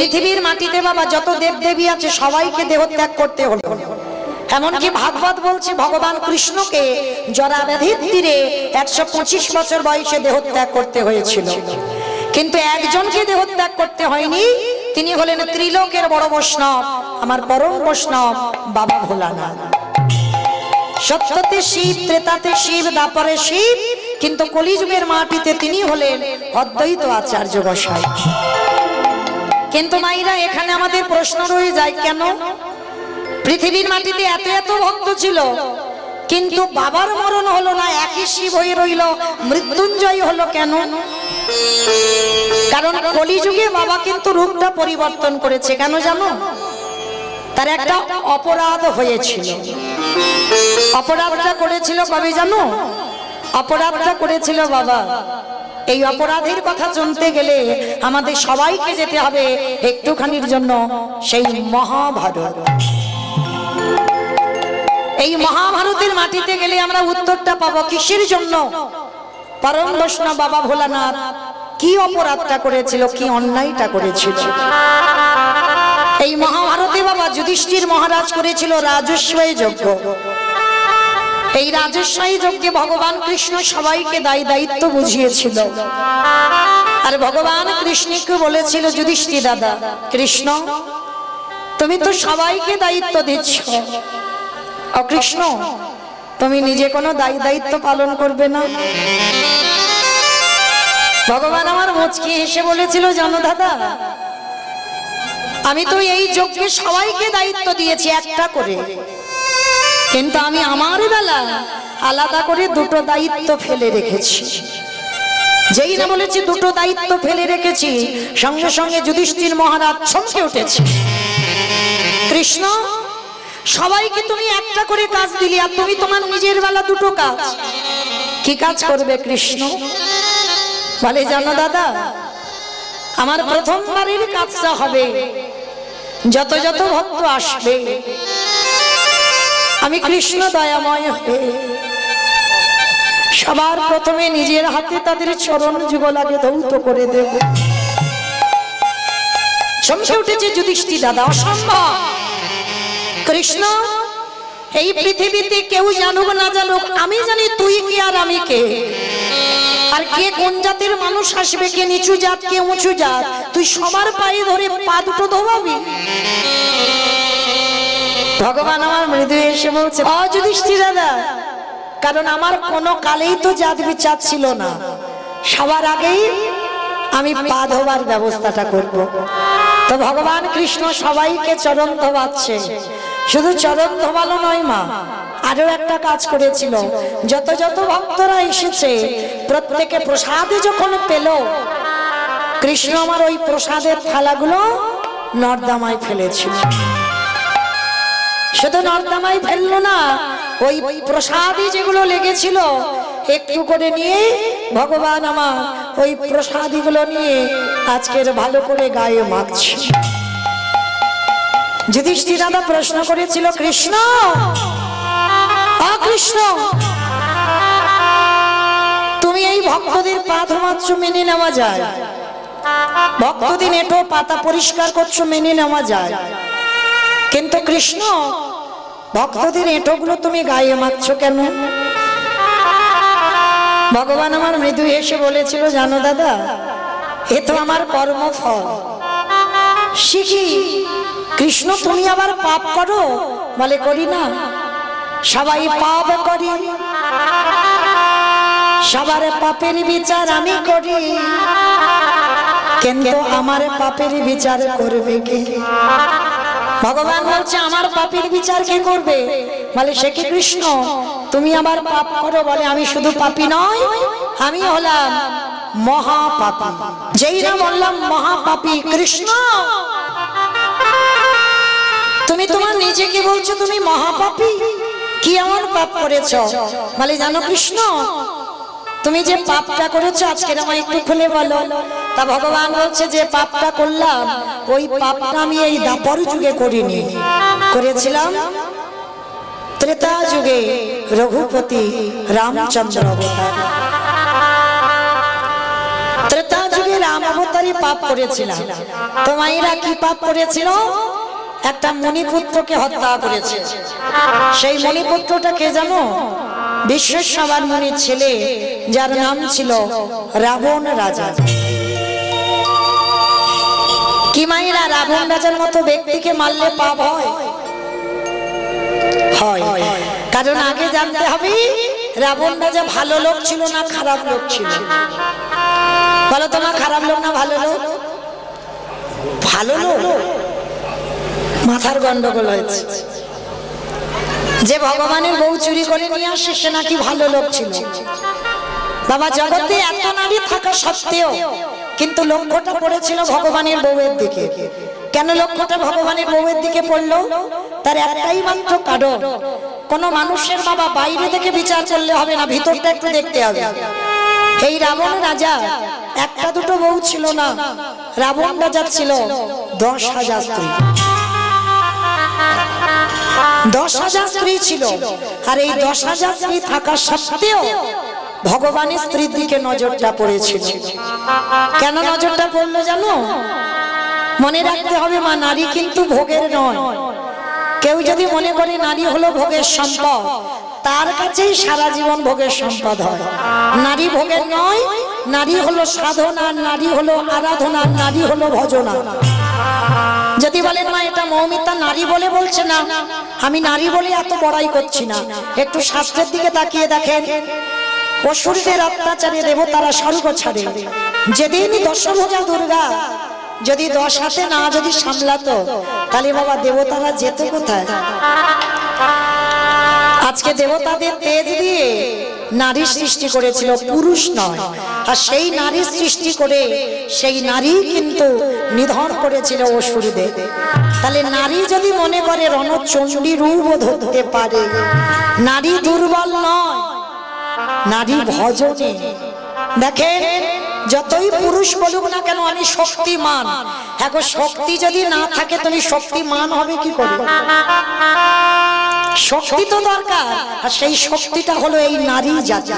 পৃথিবীর মাটিতে বাবা যত দেবদেবী আছে সবাইকে দেহত্যাগ করতে হলো। এমনকি ভাগবত বলছে ভগবান কৃষ্ণকে জরা ব্যাধির তীরে 125 বছর বয়সে দেহত্যাগ করতে হয়েছিল, কিন্তু একজনকে দেহত্যাগ করতে হয়নি। তিনি হলেন ত্রিলোকের বড় বৈষ্ণব, আমার পরম বৈষ্ণব বাবা ভোলানাথ। সত্যতে শিব, ত্রেতাতে শিব, দ্বাপরে শিব, কিন্তু কলিযুগের মাটিতে তিনি হলেন অদ্বৈত আচার্য গোসাই। কিন্তু মাইরা এখানে আমাদের প্রশ্ন রয়ে যায়, কেন পৃথিবীর মাটিতে এত এত ভক্ত ছিল কিন্তু বাবার মরণ হলো না, একই শিব হয়ে রইল, মৃত্যুঞ্জয় হলো কেন? কারণ কলিযুগে বাবা কিন্তু রূপটা পরিবর্তন করেছে। কেন জানো? তার একটা অপরাধ হয়েছিল। অপরাধটা করেছিল কবে জানো? অপরাধটা করেছিল বাবা। এই অপরাধের কথা শুনতে গেলে আমাদের সবাইকে যেতে হবে একটুখানির জন্য সেই মহাভারত। এই মহাভারতের মাটিতে গেলে আমরা উত্তরটা পাবো কিসের জন্য পরম বৈষ্ণব বাবা ভোলানাথ কি অপরাধটা করেছিল, কি অন্যায়টা করেছিল। এই মহাভারতে বাবা যুধিষ্ঠির মহারাজ করেছিল রাজস্বী যজ্ঞ। এই রাজস্বী যজ্ঞে ভগবান কৃষ্ণ সবাইকে দায়িত্ব বুঝিয়েছিল। আর ভগবান কৃষ্ণকে বলেছিল, যুধিষ্ঠির দাদা কৃষ্ণ তুমি তো সবাইকে দায়িত্ব দিচ্ছ, ও কৃষ্ণ তুমি নিজে কোনো দায়িত্ব পালন করবে না? ভগবান আমার মুচকি হেসে বলেছিল, জানো দাদা আমি তো এই যজ্ঞে সবাইকে দায়িত্ব দিয়েছি একটা করে, কিন্তু আমি আমার বেলা আলাদা করে দুটো দায়িত্ব ফেলে রেখেছি। যেই না বলেছি দুটো দায়িত্ব ফেলে রেখেছি, সঙ্গে সঙ্গে যুধিষ্ঠির মহারাজ চমকে উঠেছে। কৃষ্ণ সবাইকে তুমি একটা করে কাজ দিলি, আর তুমি তোমার নিজের বেলা দুটো কাজ, কি কাজ করবে কৃষ্ণ? বলে জানো দাদা আমার প্রথমবারের কাজটা হবে যত যত ভক্ত আসবে আমি কৃষ্ণ দয়াময় হয়ে সবার প্রথমে নিজের হাতে তাদের চরণ যুগলাকে ধৌত করে দেব। চমকে উঠেছে যুধিষ্ঠির দাদা, অসম্ভব কৃষ্ণ, এই পৃথিবীতে কেউ জানুক না জানুক আমি জানি তুই কে আর আমি কে, আর কে কোন জাতের মানুষ আসবে, কে নিচু জাত কে উঁচু জাত, তুই সবার পায়ে ধরে পা দুটো ধোবাবি? ভগবান আমার মৃদু এসে বলছে, যুধিষ্ঠির দাদা কারণ আমার কোনো কালেই তো জাত বিচার ছিল না, সবার আগেই আমি পা ধোবার ব্যবস্থাটা করব। তো ভগবান কৃষ্ণ সবাইকে চরণ ধোবাচ্ছে, শুধু চরণ ধোবালো নয় মা, আরো একটা কাজ করেছিল। যত যত ভক্তরা এসেছে প্রত্যেকে প্রসাদে যখন পেল, কৃষ্ণ আমার ওই প্রসাদের থালাগুলো নর্দমায় ফেলেছিল। শুধু নর্দমায় ফেললো না, ওই প্রসাদে যেগুলো লেগেছিল একটু করে নিয়ে ভগবান আমার ওই প্রসাদীগুলো নিয়ে আজকের ভালো করে গায়ে মাখছে। যুধিষ্ঠির দাদা প্রশ্ন করেছিল, কৃষ্ণ কৃষ্ণ তুমি এই ভক্তদের পা ধোয়াচ্ছ মেনে নেওয়া যায়, ভক্তদের এঁটো পাতা পরিষ্কার করছো মেনে নেওয়া যায়, কিন্তু কৃষ্ণ ভক্তদের এঁটোগুলো তুমি গায়ে মাখছো কেন? ভগবান আমার মৃদু এসে বলেছিল, জানো দাদা এ তো আমার কর্মফল। শিখি কৃষ্ণ তুমি আবার পাপ করো? বলে করি না, সবাই পাপ করি, সবার পাপের বিচার আমি করি, কিন্তু আমার পাপের বিচার করবে কে? ভগবান বলছে আমার পাপের বিচার কে করবে? বলে সে কি কৃষ্ণ তুমি আবার পাপ করো? বলে আমি শুধু পাপী নয়, আমি হলাম মহাপাপী। যেই না বললাম মহাপাপী কৃষ্ণ, তুমি তোমার নিজেকে বলছো তুমি মহাপাপী, কি এমন পাপ করেছ? বলে জানো কৃষ্ণ তুমি যে পাপটা করেছো আজকে আমায় একটু খুলে বলো। তা ভগবান বলছে যে পাপটা করলাম ওই পাপটা আমি এই দ্বাপর যুগে করিনি, করেছিলাম ত্রেতা যুগে রঘুপতি রামচন্দ্র অবতার। ত্রেতা যুগে রাম অবতারী পাপ করেছিলাম। তো মায়েরা কি পাপ করেছিল? একটা মণিপুত্রকে হত্যা করেছে। সেই মণিপুত্রটা কে জানো? বিশ্বেশ্বর মুনির ছেলে, যার নাম ছিল রাবণ রাজা। কি মায়েরা, রাবণ রাজার মতো ব্যক্তিকে মারলে পাপ হয়? হয়। কারণ আগে জানতে হবে রাবণ রাজা ভালো লোক ছিল না খারাপ লোক ছিল। বলো তোমার, খারাপ লোক না ভালো লোক? ভালো লোক। মাথার গন্ডগোল হয়েছে। যে ভগবানের বউ চুরি করে নিয়ে আসে সে নাকি ভালো লোক ছিল। বাবা, জগতে এত নারী থাকা সত্ত্বেও কিন্তু লক্ষ্যটা পড়েছিল ভগবানের বউয়ের দিকে। কেন লক্ষ্যটা ভগবানের বউয়ের দিকে পড়লো? তার একটাই মাত্র কারণ, কোন মানুষের বাবা বাইরে থেকে বিচার করলে হবে না, ভিতরটা একটু দেখতে হবে। এই রাবণ রাজা একটা দুটো বউ ছিল না, রাবণ রাজার ছিল 10,000 স্ত্রী। 10,000 স্ত্রী ছিল। আর এই 10,000 স্ত্রী থাকা সত্ত্বেও ভগবানের স্ত্রীর দিকে নজরটা পড়েছিল। কেন নজরটা পড়লো জানো? মনে রাখতে হবে মা, নারী কিন্তু ভোগের নয়। কেউ যদি মনে করে নারী হলো ভোগের সম্পদ, তার কাছেই সারা জীবন ভোগের সম্পদ হয়। নারী ভোগের নয়, নারী হলো সাধনা, নারী হলো আরাধনা, নারী হলো ভজনা। যদি বলেন মা এটা মৌমিতা নারী বলে বলছে না, আমি নারী বলে এত বড়াই করছি না, একটু শাস্ত্রের দিকে তাকিয়ে দেখেন। অসুরদের অত্যাচারে দেবতারা স্বর্গ ছাড়ে। যেদিন দশভুজা দুর্গা যদি 10 হাতে না যদি সামলাতো, তাহলে বাবা দেবতারা যেত কোথায়? আজকে দেবতাদের তেজ দিয়ে নারী সৃষ্টি করেছিল, পুরুষ নয়। আর সেই নারী সৃষ্টি করে সেই নারী কিন্তু নিধন করেছিল অসুরদের। তাহলে নারী যদি মনে করে রণচণ্ডী রূপ ধরতে পারে, নারী দুর্বল নয়, নারী ভজনে। দেখেন, যতই পুরুষ বলুক না কেন আমি শক্তিমান, এখন শক্তি যদি না থাকে তুমি শক্তিমান হবে কি করে? শক্তি তো দরকার, আর সেই শক্তিটা হলো এই নারী জাতি।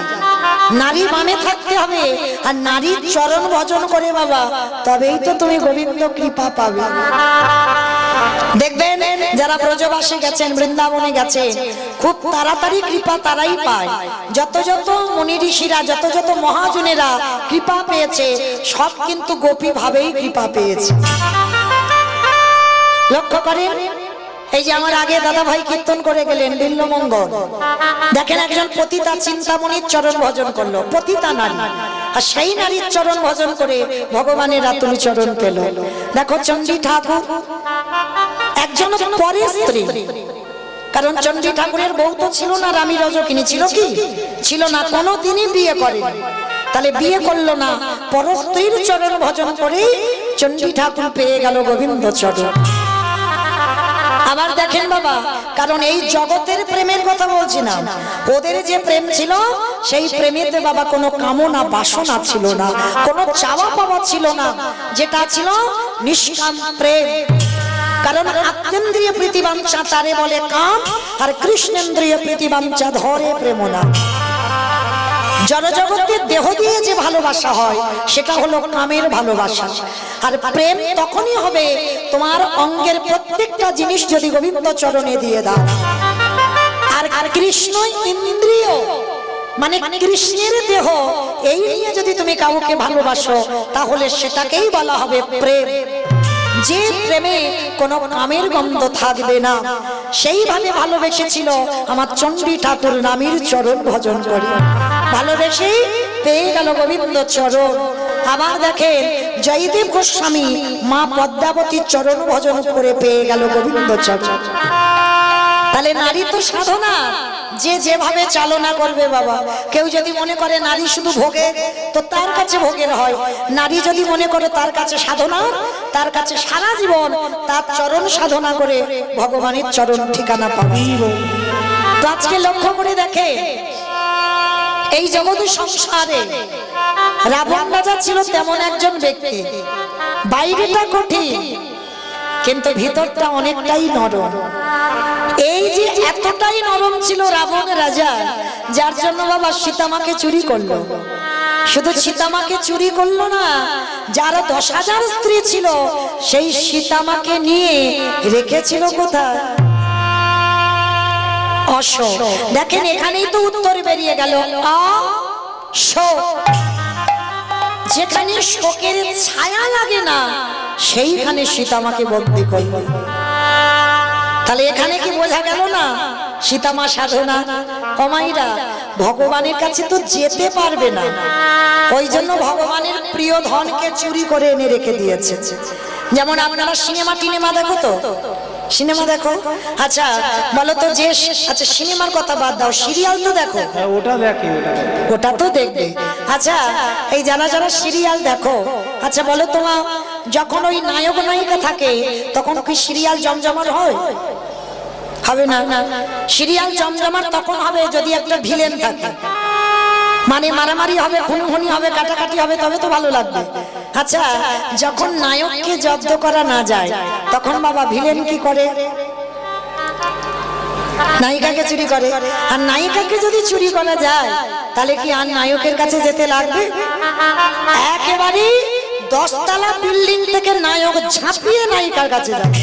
নারী মানে থাকতে হবে, আর নারীর চরণ ভজন করে বাবা, তবেই তো তুমি গোবিন্দ কৃপা পাবে। দেখবেন যারা ব্রজবাসে গেছেন, বৃন্দাবনে গেছেন, খুব তাড়াতাড়ি কৃপা তারাই পায়। যত যত মুনি ঋষিরা, যত যত মহাজনেরা কৃপা পেয়েছে, সব কিন্তু গোপী ভাবেই কৃপা পেয়েছে। লক্ষ্য করেন, এই যে আমার আগে দাদা ভাই কীর্তন করে গেলেন বিল্লমঙ্গল, দেখেন একজন পতিতা চিন্তামণির চরণ ভজন করলো, পতিতা নারী, আর সেই নারীর চরণ ভজন করে ভগবানের আতুল চরণ পেল। দেখো চণ্ডী ঠাকুর একজন পরের স্ত্রী, কারণ চণ্ডী ঠাকুরের বউ তো ছিল না, রানী রজকিনী ছিল কি ছিল না, কোনোদিনই বিয়ে করেনি। তাহলে বিয়ে করলো না, পর স্ত্রীর চরণ ভজন করে চণ্ডী ঠাকুর পেয়ে গেল গোবিন্দ চরণ। আবার দেখেন বাবা, কারণ এই জগতের প্রেমের কথা বলছি না, ওদের যে প্রেম ছিল সেই প্রেমেতে বাবা কোনো কামনা বাসনা ছিল না, কোনো চাওয়া পাওয়া ছিল না, যেটা ছিল নিষ্কাম প্রেম। কারণ আত্মেন্দ্রিয় প্রীতিবাঞ্ছা তারে বলে কাম, আর কৃষ্ণেন্দ্রিয় প্রীতিবাঞ্ছা ধরে প্রেম না। জড়জগতের দেহ দিয়ে যে ভালোবাসা হয় সেটা হলো কামের ভালোবাসা। আর প্রেম তখনই হবে তোমার অঙ্গের প্রত্যেকটা জিনিস যদি গোবিন্দ চরণে দিয়ে দাও। আর কৃষ্ণ ইন্দ্রিয় মানে কৃষ্ণের দেহ, এই নিয়ে যদি তুমি কাউকে ভালোবাসো তাহলে সেটাকেই বলা হবে প্রেম। যে প্রেমে কোনো কামের গন্ধ থাকবে না, সেইভাবে ভালোবেসেছিল আমার চণ্ডী ঠাকুর নামের চরণ ভজন করে, ভালোবেসে পেয়ে গেল গোবিন্দ চরণ। আবার দেখেন জয়দেব গোস্বামী মা পদ্মাবতীর চরণ ভজন করে পেয়ে গেল গোবিন্দ চরণ। তাহলে নারী তো সাধনা, যে যেভাবে চালনা করবে বাবা। কেউ যদি মনে করে নারী শুধু ভোগে, তো তার কাছে ভোগের হয়। নারী যদি মনে করে তার কাছে সাধনা, তার কাছে সারা জীবন তার চরণ সাধনা করে ভগবানের চরণ ঠিকানা পাবে। তো আজকে লক্ষ্য করে দেখে এই জগতের সংসারে রাবণ রাজা ছিল তেমন একজন ব্যক্তি, বাইরেটা কঠিন কিন্তু ভিতরটা অনেকটাই নরম। এই যে এতটাই নরম ছিল রাবণ রাজা, যার জন্য বাবা সীতামাকে চুরি করলো। শুধু সীতামাকে চুরি করলো না, যার 10,000 স্ত্রী ছিল সেই সীতামাকে নিয়ে রেখেছিল কোথায়? অশোক। দেখেন এখানেই তো উত্তর বেরিয়ে গেল, অশোক। যেখানে শোকের ছায়া লাগে না সেইখানে সীতামাকে বন্দী করল। তাহলে এখানে কি বোঝা গেল না সীতামা সাধনা? অমাইরা ভগবানের কাছে তো যেতে পারবে না, ওই জন্য ভগবানের প্রিয় ধনকে চুরি করে এনে রেখে দিয়েছে। যেমন আপনারা সিনেমা টিনেমা দেখো তো, সিনেমা দেখো? আচ্ছা বলো তো, যে আচ্ছা সিনেমার কথা বাদ দাও, সিরিয়াল তো দেখো? ওটা দেখি, ওটা তো দেখবে। আচ্ছা এই যারা যারা সিরিয়াল দেখো, আচ্ছা বলো তোমার যখন ওই নায়ক নায়িকা থাকে তখন কি সিরিয়াল জমজমাট হয়? হবে না। সিরিয়াল জমজমাট তখন হবে যদি একটা ভিলেন থাকে, মানে মারামারি হবে, খুনোখুনি হবে, কাটাকাটি হবে, তবে তো ভালো লাগবে। আচ্ছা যখন নায়ককে জব্দ করা না যায় তখন বাবা ভিলেন কি করে? নায়িকাকে চুরি করে। আর নায়িকাকে যদি চুরি করা যায় তাহলে কি আর নায়কের কাছে যেতে লাগবে? একেবারে 10 তলা বিল্ডিং থেকে নায়ক ঝাঁপিয়ে নায়িকার কাছে যাবে।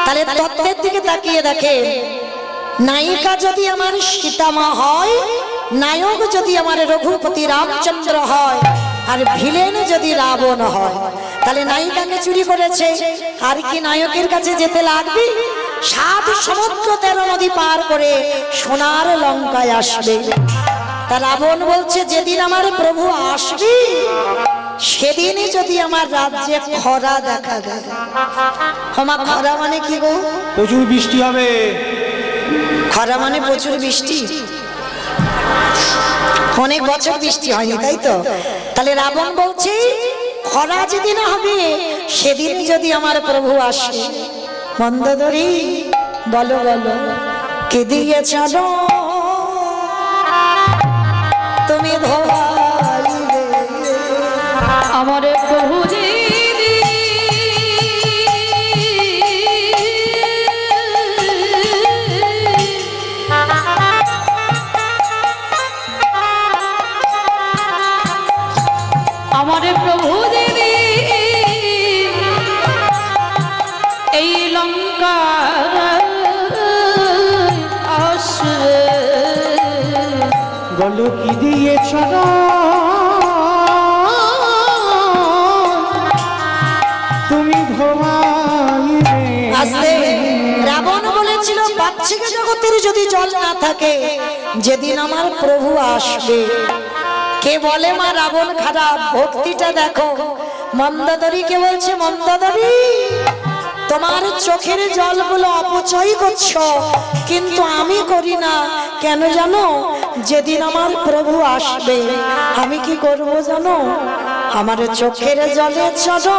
তাহলে তত্ত্বের দিকে তাকিয়ে দেখে, নায়িকা যদি আমার সীতামা হয়, নায়ক যদি আমার রঘুপতি রামচন্দ্র হয়, আর ভিলেন যদি রাবণ হয়, তাহলে নায়িকাকে চুরি করেছে, আর কি নায়কের কাছে যেতে লাগবে? 7 সমুদ্র 13 নদী পার করে সোনার লঙ্কায় আসবে। তা রাবণ বলছে, যেদিন আমার প্রভু আসবে সেদিনই যদি আমার রাজ্যে খরা দেখা দেয়। আমার খরা মানে কি গো? প্রচুর বৃষ্টি হবে। খরা মানে প্রচুর বৃষ্টি, অনেক বছর বৃষ্টি হয়নি, তাই তো? তাহলে রাবণ বলছে খরা যেদিন হবে সেদিন যদি আমার প্রভু আসে। মন্দোদরী বলো বলো কে দিয়েছ তুমি ধোয়াইলে আমার প্রভু আমার প্রভু দিদি এই লঙ্কা আসবে। বলো কি দিয়েছ তুমি ধোয়াইলে। আসলে রাবণ বলেছিল পাচ্ছিক জগতের যদি জল না থাকে যেদিন আমার প্রভু আসবে। কে বলে মা রাবণ খারাপ? ভক্তিটা দেখো। মন্দোদরীকে বলছে, মন্দোদরী তোমার চোখের জলগুলো অপচয় করছো, কিন্তু আমি করি না। কেন জানো? যেদিন আমার প্রভু আসবে আমি কি করব জানো? আমার চোখের জলে চলো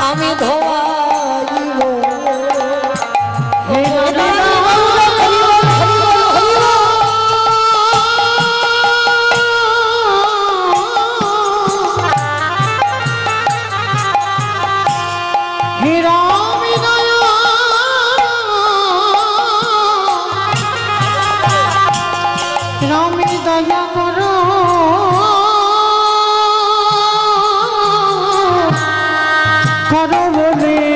আমি ধোয়াইব। দয়া করো করো বলে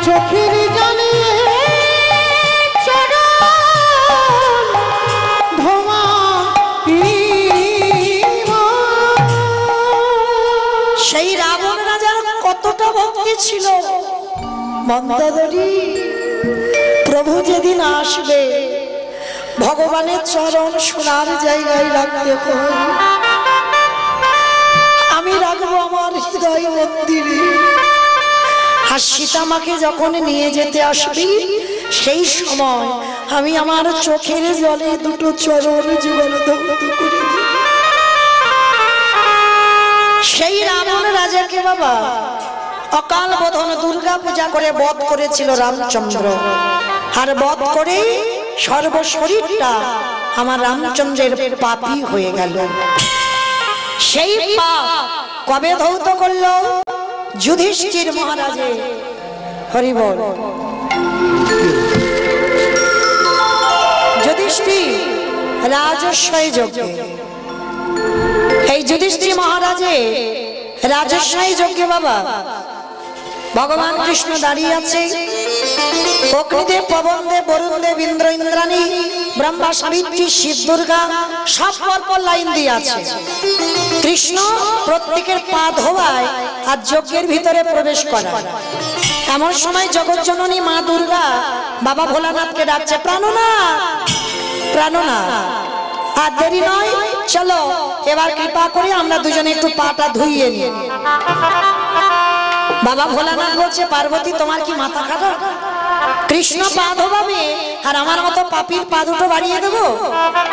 চোখের জলে চরণ ধোয়া সেই রাবণ রাজার কতটা ভক্তি ছিল মন্দাদরী। প্রভু যেদিন আসবে ভগবানের চরণ সোনার জায়গায় রাখতে হয়, আমি রাখবো আমার হৃদয় মন্দিরে। আর সীতামাকে যখন নিয়ে যেতে আসবি সেই সময় আমি আমার চোখের জলে দুটো চরণ জীবনদগ্ধ করে দিই। সেই রাবণ রাজাকে বাবা অকাল বোধন দুর্গা পূজা করে বধ করেছিল রামচন্দ্র। আর বধ করে সর্বশরীরটা আমার রামচন্দ্রের পাপী হয়ে গেল। সেই পাপ কবে ধৌত করলো? যুধিষ্ঠির মহারাজে। হরি বল। যুধিষ্ঠির রাজস্বয় যজ্ঞে, এই যুধিষ্ঠির মহারাজে রাজস্বয় যজ্ঞে বাবা ভগবান কৃষ্ণ দাঁড়িয়ে আছে। অগ্নিদেব, পবনদেব, বরুণদেব, ইন্দ্র, ইন্দ্রাণী, ব্রহ্মা, সাবিত্রী, শিব, দুর্গা সব পরপর লাইন দিয়ে আছে। কৃষ্ণ প্রত্যেকের পা ধোয়ায় আর যজ্ঞের ভিতরে প্রবেশ করে। এমন সময় জগৎজননী মা দুর্গা বাবা ভোলানাথকে ডাকছে, প্রাণনাথ, প্রাণনাথ। আর দেরি নয়, চলো এবার কৃপা করে আমরা দুজনে একটু পাটা ধুইয়ে নিই। বাবা ভোলানাথ বলছে, পার্বতী তোমার কি মাথা খারাপ? কৃষ্ণ পা ধোবাবে আর আমার মতো পাপীর পা দুটো বাড়িয়ে দেবো?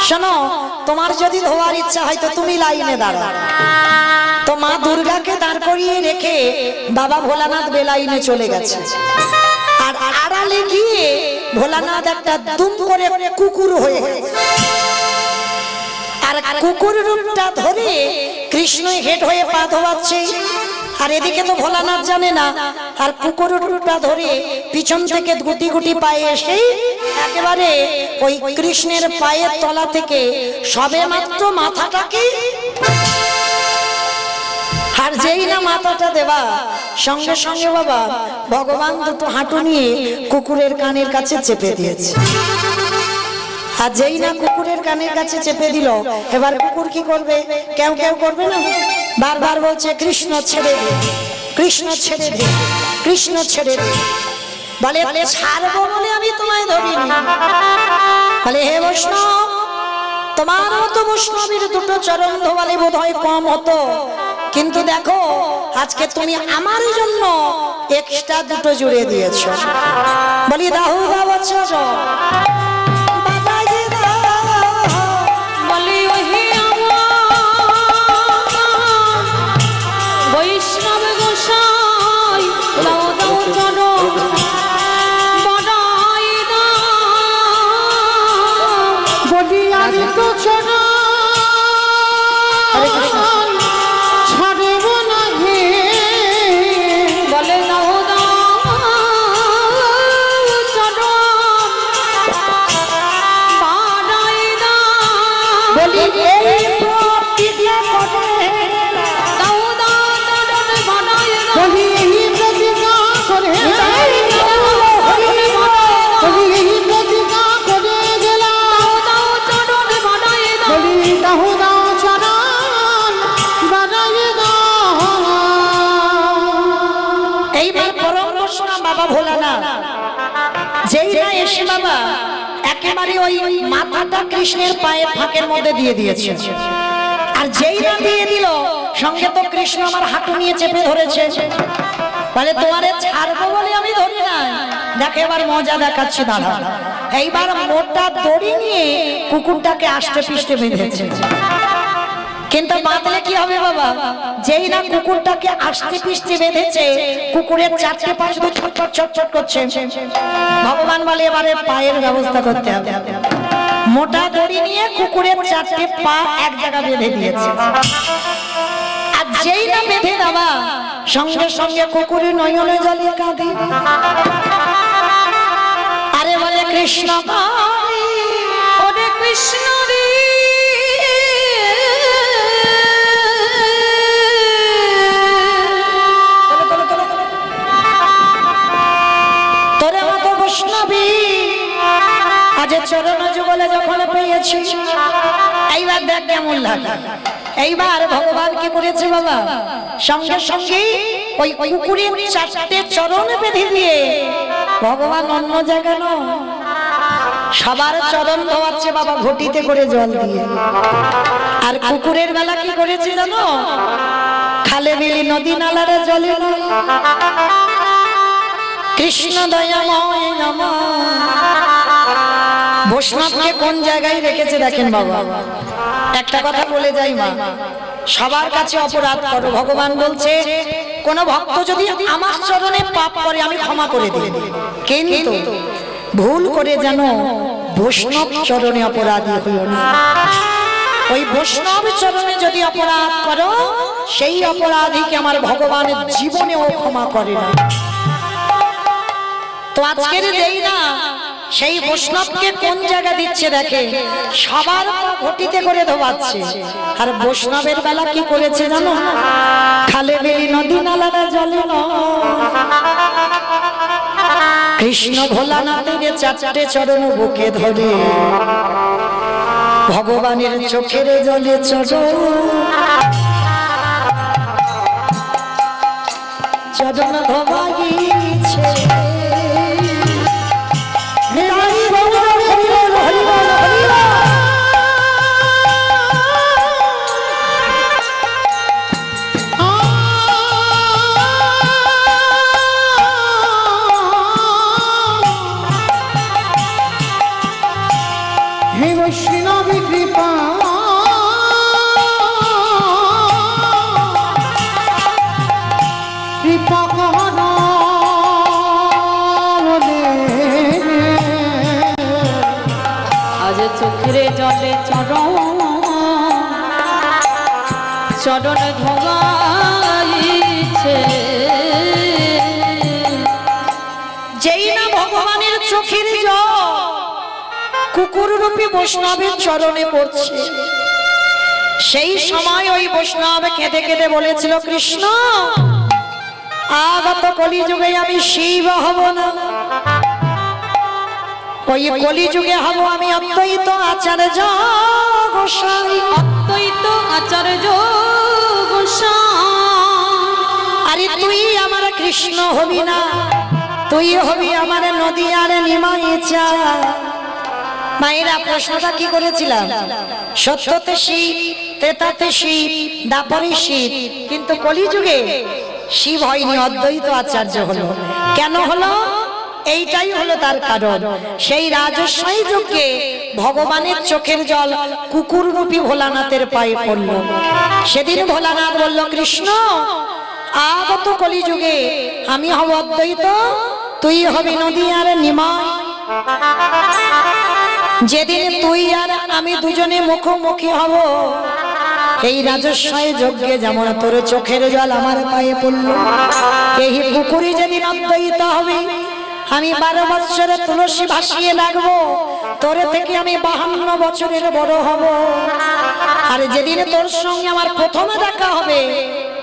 শোনো, তোমার যদি ধোয়ার ইচ্ছা হয় তো তুমি লাইনে দাঁড়াও। তো মা দুর্গাকে দাঁড় করিয়ে রেখে বাবা ভোলানাথ বেলাইনে চলে গেছে। আর আড়ালে গিয়ে ভোলানাথ একটা দুম করে কুকুর হয়ে গেছে। আর কুকুর রূপটা ধরে কৃষ্ণ হেড হয়ে পা ধোয়াচ্ছে। আর এদিকে তো ভোলানাথ জানে না। আর কুকুর রূপটা ধরে পিছন থেকে গুটি গুটি পায়ে এসে একেবারে ওই কৃষ্ণের পায়ের তলা থেকে সবে মাত্র মাথাটাকে, আর যেই না মাথাটা দেবা সঙ্গে সঙ্গে বাবা ভগবান দুটো হাঁটু নিয়ে কুকুরের কানের কাছে চেপে দিয়েছে। আর যেই না কুকুরের কানের কাছে চেপে দিল, এবার কুকুর কি করবে? কেউ কেউ করবে না, বারবার বলছে কৃষ্ণ ছেড়ে দে, কৃষ্ণ ছেড়ে দে, কৃষ্ণ ছেড়ে দে। বলে ছাড়বো বলে আমি তোমায় ধরিনি। বলে হে বৈষ্ণব, তোমার মতো বৈষ্ণবীর দুটো চরণ ধোয়ালে বোধ হয় কম হতো, কিন্তু দেখো আজকে তুমি আমার জন্য এক্সট্রা দুটো জুড়ে দিয়েছো। বলি দাহু বাবা চলো বৈষ্ণব গোসাই দাও দাও চলো বড়াই দাও। বলি আমি তো চরণ ছাড়ব না হে। বলে দাও দাও চলো বড়াই দাও। বলি এই প্রতিজ্ঞা করে দাও দাও চরণ বড়াই দাও। বলি এই প্রতিজ্ঞা করে, বলি এই প্রতিজ্ঞা করে গেলাম। দাও চরণ বড়াই দাও। বলি দাহু দাও চরণ বাড়াই দাও। এইবার পরম বৈষ্ণব বাবা ভোলানাথ যেই না এসে বাবা একেবারে ওই মাথাটা কৃষ্ণের পায়ের ফাঁকের মধ্যে দিয়ে দিয়েছে। আর যেই না দিয়ে দিল সঙ্গে তো কৃষ্ণ আমার হাঁটু নিয়ে চেপে ধরেছে। বলে তোমারে ছাড়বো বলে আমি ধরি না, দেখো এবার মজা দেখাচ্ছি দাঁড়া। এইবার মোটা দড়ি নিয়ে কুকুরটাকে আষ্টে পিষ্টে বেঁধেছে। কিন্তু বাঁধলে কি হবে বাবা? যেই না কুকুরটাকে আষ্টে পিষ্টে বেঁধেছে, কুকুরের চারটে পাশ ছটফট ছটফট করছে। ভগবান বলে এবারে পায়ের ব্যবস্থা করতে হবে। মোটা দড়ি নিয়ে কুকুরের চারটে পা এক জায়গা বেঁধে দিয়েছে। আর যেই না বেঁধে দেওয়া সঙ্গে সঙ্গে কুকুরের নয়নে জলে কাঁদে। আরে বলে কৃষ্ণ ভাই, ওরে কৃষ্ণ রে চরণ যুগলে যখন পেয়েছি, এইবার দেখ কেমন লাগে। এইবার ভগবান কি করেছে বাবা, সঙ্গে সঙ্গে ওই কুকুরের 4টে চরণ বেঁধে দিয়ে ভগবান অন্য জায়গা নয়, সবার চরণ ধোয়াচ্ছে বাবা ঘটিতে করে জল দিয়ে। আর কুকুরের বেলা কি করেছে জানো, খালে বিলি নদী নালারে জলে নয়। কৃষ্ণ দয়াময় নমঃ। বৈষ্ণবকে কোন জায়গায় রেখেছে দেখেন বাবা। একটা কথা বলে যাই মা, সবার কাছে অপরাধ করো, ভগবান বলছে কোন ভক্ত যদি আমার চরণে পাপ করে আমি ক্ষমা করে দিই, কিন্তু ভুল করে যেন বৈষ্ণব চরণে অপরাধী হইও না। ওই বৈষ্ণব চরণে যদি অপরাধ করো, সেই অপরাধীকে আমার ভগবানের জীবনেও ক্ষমা করে না। তো আজকের যেই না সেই বৈষ্ণবকে কোন জায়গা দিচ্ছে দেখে, সবার ঘটিতে করে ধোয়াচ্ছে। আর বৈষ্ণবের বেলা কি করেছে জানো, খালে বেলি নদী নালারা জলে নয়। কৃষ্ণ ভোলানাথের 4টে চরণ বুকে ধরে ভগবানের চোখের জলে চরণ ধোয়াইছে। বৈষ্ণবী কৃপা কৃপা কর আজ চোখের জলে চরণ ধোয়াইছে। যেই না ভগবানের চোখের জল কুকুর রূপী বৈষ্ণবের চরণে পড়ছে, সেই সময় ওই বৈষ্ণব কেঁদে কেঁদে বলেছিল, কৃষ্ণ আগত কলিযুগে আমি শিব হব না, ওই কলিযুগে হব আমি অদ্বৈত আচার্য গোসাই। অদ্বৈত আচার্য গোসাই। আরে তুই আমার কৃষ্ণ হবি না, তুই হবি আমার নদী আর নিমাইচা। মায়েরা প্রশ্নটা কি করেছিলাম, সত্যতে শিব, ত্রেতাতে শিব, দাপরে শিব, কিন্তু কলিযুগে শিব হয়নি, অদ্বৈত আচার্য হলো। কেন হলো? এইটাই হলো তার কারণ। সেই রাজস্বী যুগে ভগবানের চোখের জল কুকুর রূপী ভোলানাথের পায়ে পড়ল। সেদিন ভোলানাথ বলল, কৃষ্ণ আগত কলিযুগে আমি হব অদ্বৈত, তুই হবি নদী আর নিমাই। যেদিন তুই আর আমি দুজনে মুখোমুখি হব, এই রাজস্বী যজ্ঞে যেমন তোর চোখের জল আমার পায়ে পড়ল, এই কুকুরি যেদিন অদ্বৈত হবে, আমি 12 বছরে তুলসী ভাসিয়ে লাগবো, তোরে থেকে আমি 52 বছরের বড় হব। আর যেদিন তোর সঙ্গে আমার প্রথমে দেখা হবে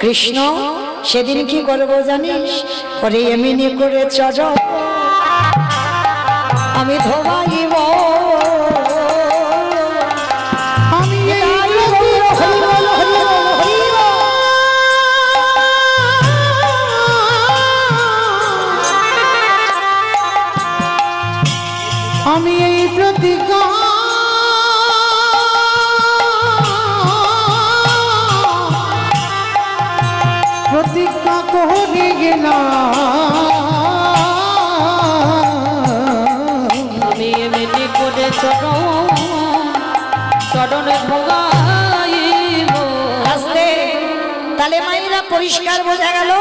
কৃষ্ণ, সেদিন কি করবো জানিস? ওরে এমনি করে চরণ আমি ধোবাইব, আমি আমি এই প্রতিজ্ঞা করে গেলাম, আমি এমনি করে চরণে ভোগাইব। আস্তে তাহলে মায়েরা পরিষ্কার বোঝা গেল,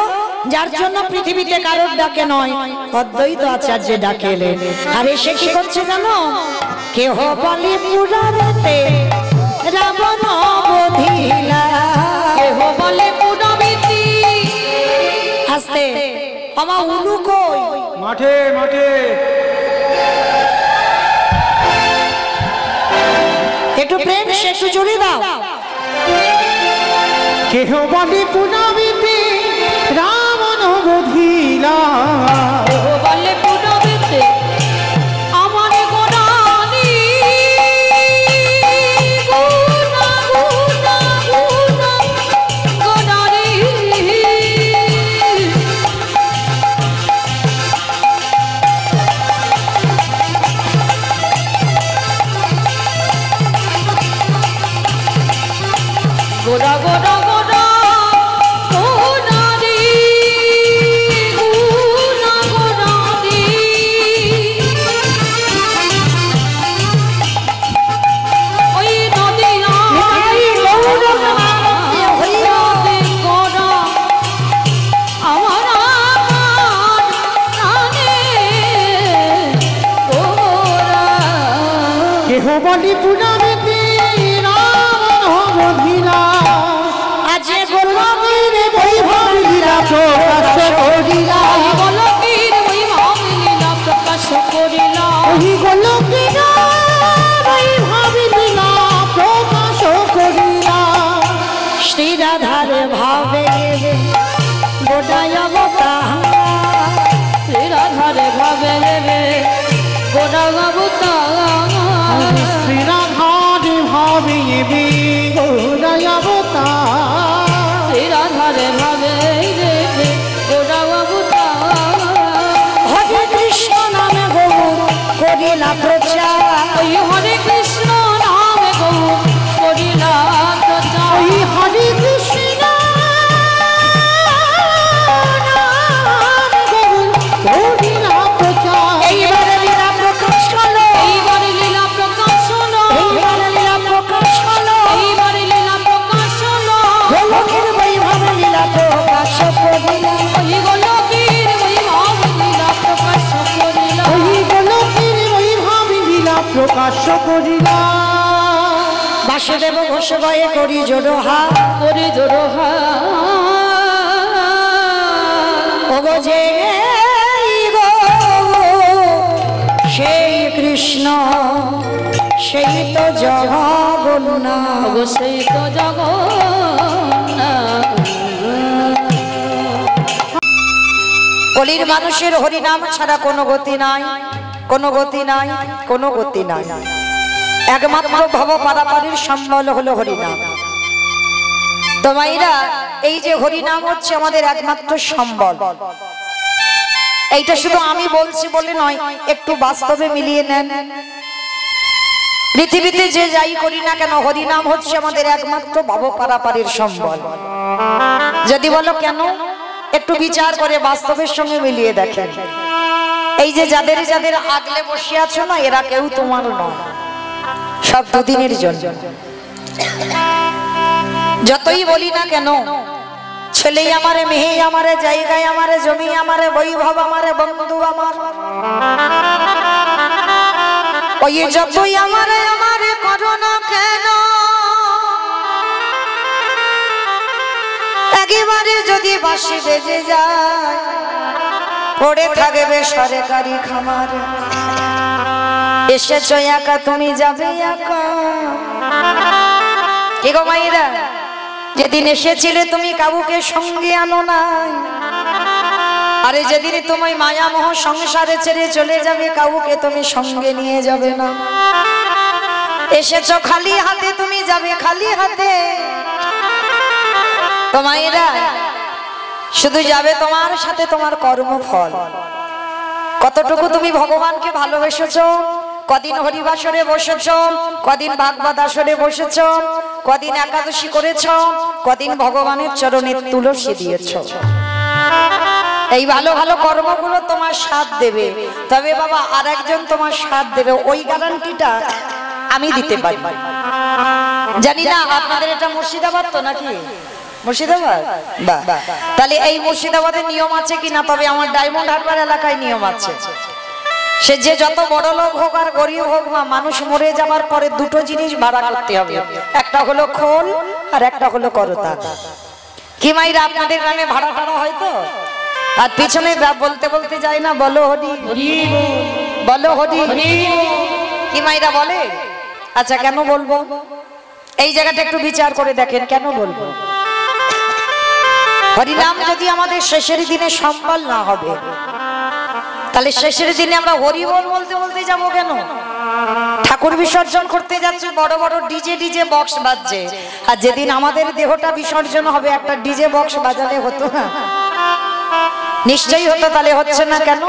যার জন্য পৃথিবীতে কারোর ডাকে নয়, অদ্বৈত আচার্য ডাকে এলেন। আর এসে কি করছে জানো? কেহ বলি পুরাণেতে রাবণ বধিলা, কেহ বলে পুরবিতি। আস্তে আমার উলু কই? মাঠে মাঠে একটু প্রেম সে একটু জোরে দাও। কেহ বলি পুনবিতে রাবণ বধিলা, কেহ বলে পুরবিতি আমার গোড়ানি গোরা গোরা গোরারি গুনা গোরারি ওই নদিয়া বলি পুরাণেতে রাম ধীরা আজ গোলকের বৈভব লীলা প্রকাশ করিলা গোলকের বৈভব লীলা প্রকাশ করিলা ওই গোলকের বৈভব লীলা প্রকাশ করিলা শ্রী রাধার ভাবে গোটায় অবতার শ্রী রাধার ভাবে গোটা অবতার শ্রী রাধার ভাবে গোটায় অবতার শ্রী রাধার ভাবে গোটা অবতার হরে কৃষ্ণ নামে গৌর করিলা প্রচার ওই হরে কৃষ্ণ নামে গৌর করিলা প্রচার ওই হরে কৃষ্ণ নাম গৌর করিলা প্রচার এইবারে লীলা প্রকাশ হলো এইবারে লীলা প্রকাশ হলো এইবারে লীলা প্রকাশ হলো এইবারে লীলা প্রকাশ হলো গোলকের বৈভব লীলা প্রকাশ করিলা ওই গোলকের বৈভব লীলা প্রকাশ করিলা ওই গোলকের বৈভব লীলা প্রকাশ করিলা বাসুদেব ঘোষ গয়ে করি জোড়হা করে জোড়হা ওগো যে গো সেই কৃষ্ণ সেই তো জগন্নাথ অবশ্যই তো জগন্নাথ কলির মানুষের হরিনাম ছাড়া কোনো গতি নাই, কোনো গতি নাই, কোনো গতি নাই। একমাত্র ভব পারাপারের সম্বল হলো হরিনাম। তো মাইরা, এই যে হরিনাম হচ্ছে আমাদের একমাত্র সম্বল। এইটা শুধু আমি বলছি বলে নয়, একটু বাস্তবে মিলিয়ে নেন। পৃথিবীতে যে যাই করি না কেন, হরিনাম হচ্ছে আমাদের একমাত্র ভব পারাপারের সম্বল। যদি বলো কেন, একটু বিচার করে বাস্তবের সঙ্গে মিলিয়ে দেখেন। এই যে যাদের যাদের আগলে বসে আছো না, এরা কেউ তোমার নয়, সব দুদিনের জন্য। যতই বলি না কেন, ছেলে আমারে, মেয়ে আমারে, জায়গায় আমারে, জমি আমারে, বৈভব আমারে, বন্ধু আমার, ওই যতই আমারে আমারে করো না কেন, একেবারে যদি বাঁশি বেজে যায়, পড়ে থাকবে সরকারি খামার। এসেছো একা, তুমি যাবে একা। কি গো মাইরা, যেদিন এসেছিলে তুমি কাউকে সঙ্গে আনো নাই, আরে যেদিন তুমি মায়া মোহ সংসারে ছেড়ে চলে যাবে, কাউকে তুমি সঙ্গে নিয়ে যাবে না। এসেছো খালি হাতে, তুমি যাবে খালি হাতে। তো মায়েরা, শুধু যাবে তোমার সাথে তোমার কর্মফল। কতটুকু তুমি ভগবানকে ভালোবেসেছো, কদিন হরিবাসরে বসেছ, কদিন ভাগবত আসরে বসেছ, কদিন একাদশী করেছ, কদিন ভগবানের চরণে তুলসী দিয়েছ। এই ভালো ভালো কর্মগুলো তোমার সাথ দেবে, তবে বাবা আর একজন তোমার সাথ দেবে, ওই গ্যারান্টিটা আমি দিতে পারি। জানি না আপনাদের এটা মুর্শিদাবাদ তো নাকি? মুর্শিদাবাদ, বাহ। তাহলে এই মুর্শিদাবাদের নিয়ম আছে কিনা? তবে আমার ডায়মন্ড হারবার এলাকায় নিয়ম আছে। সে যে যত বড় লোক হোক আর গরিব হোক, মানুষ মরে যাবার পরে দুটো জিনিস ভাড়া করতে হবে, একটা হলো খোল আর একটা হলো করতা। কি মাইরা, আপনাদের গ্রামে ভাড়া টাড়া হয় তো? আর পিছনে বলতে বলতে যায় না, বলো হরি, বলো হরি, কি মাইরা বলে? আচ্ছা, কেন বলবো? এই জায়গাটা একটু বিচার করে দেখেন, কেন বলবো? হরিনাম যদি আমাদের শেষের দিনে সম্বল না হবে, তাহলে শেষের দিনে আমরা হরি বল বলতে বলতে যাব কেন? ঠাকুর বিসর্জন করতে যাচ্ছি, বড় বড় ডিজে বক্স বাজছে, আর যেদিন আমাদের দেহটা বিসর্জন হবে, একটা ডিজে বক্স বাজালে হতো না? নিশ্চয়ই হতো। তাহলে হচ্ছে না কেন?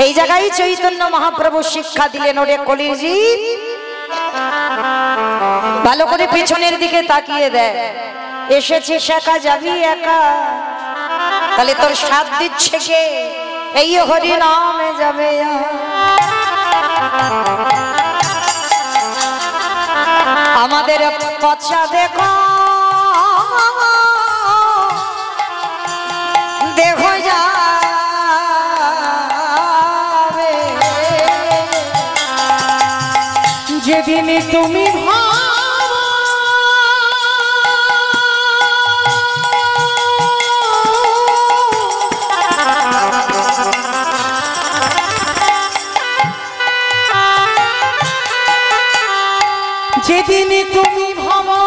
এই জায়গায় চৈতন্য মহাপ্রভু শিক্ষা দিলেন, ওরে কলিজীব, ভালো করে পিছনের দিকে তাকিয়ে দেয়। এসেছিস একা যাবি একা, তাহলে তোর সাথ দিচ্ছে কে? এই হরি নামে যাবে। আমাদের পচা দেখো দেখো যাবে, যেদিন তুমি যেদিন তুমি ভাবো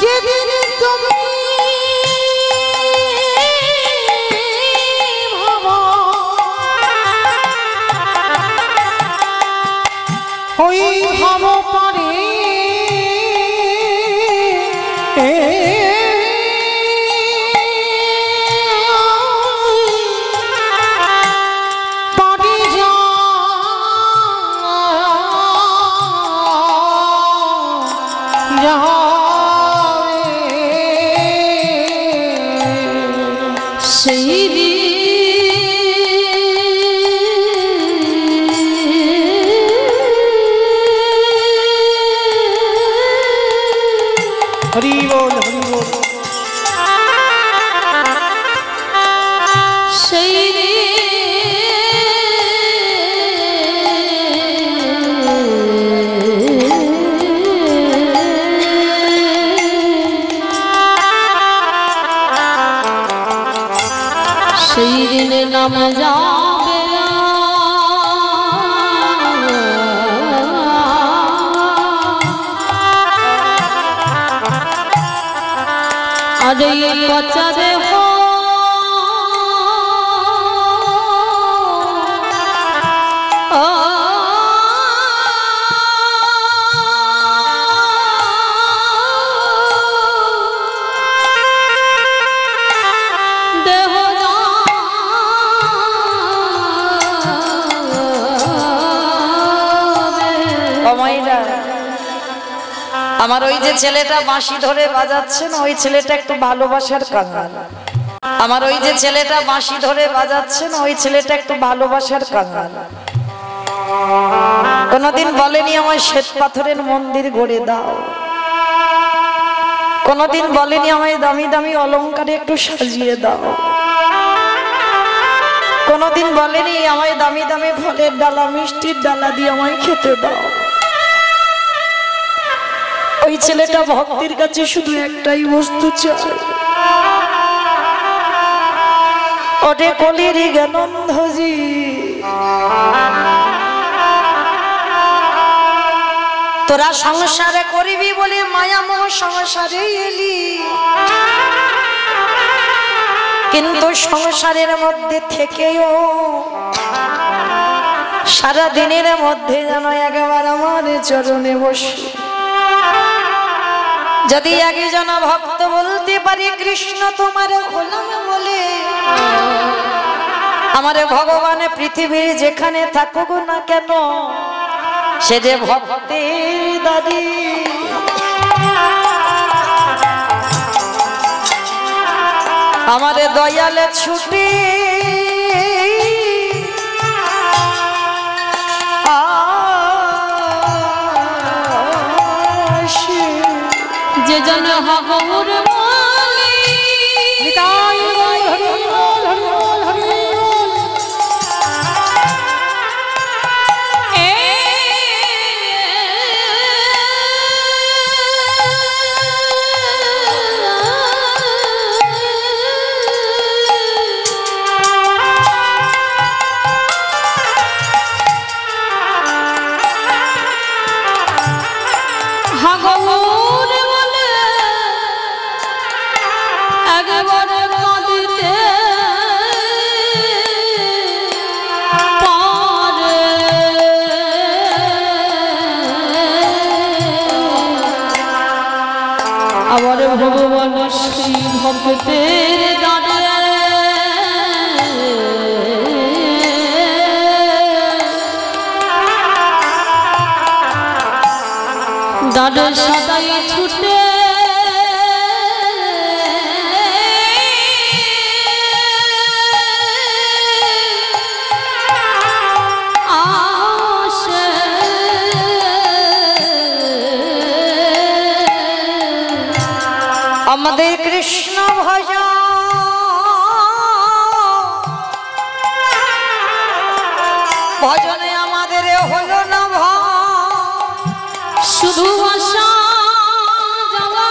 যেদিন তুমি ভাবো ওই ভাবো পারে পারে সেই হরি বল হরি বল। সেই দিনে নাম যাবে আর এই পচা দেহ আমার ওই যে ছেলেটা বাঁশি ধরে বাজাচ্ছে না, ওই ছেলেটা একটু ভালোবাসার কাঙাল। আমার ওই যে ছেলেটা বাঁশি ধরে বাজাচ্ছে না, ওই ছেলেটা একটু ভালোবাসার কাঙাল। কোনদিন বলেনি আমায় শ্বেত পাথরের মন্দির গড়ে দাও, কোনদিন বলেনি আমায় দামি দামি অলংকারে একটু সাজিয়ে দাও, কোনদিন বলেনি আমায় দামি দামি ফলের ডালা মিষ্টির ডালা দিয়ে আমায় খেতে দাও। ওই ছেলেটা ভক্তের কাছে শুধু একটাই বস্তু চায়, ওরে কলির জ্ঞানন্ধজি তোরা সংসারে করিবি বলে মায়ামোহ সংসারে এলি, কিন্তু সংসারের মধ্যে থেকেও সারা দিনের মধ্যে যেন একবার আমার চরণে বসে যদি একজন ভক্ত বলতে পারি কৃষ্ণ তোমার গোলাম বলে, আমার ভগবান পৃথিবীর যেখানে থাকুক না কেন সে যে ভক্তের দাদি। আমার দয়ালে ছুটি যে জন হগর হাগর বলে একবার আবার ভগবান শ্রী ভক্তের দাঁড়ে দাঁড়ে সদাই ছুটে আমাদের কৃষ্ণ ভজন ভজনে আমাদের হলো না শুধু আশা যাওয়া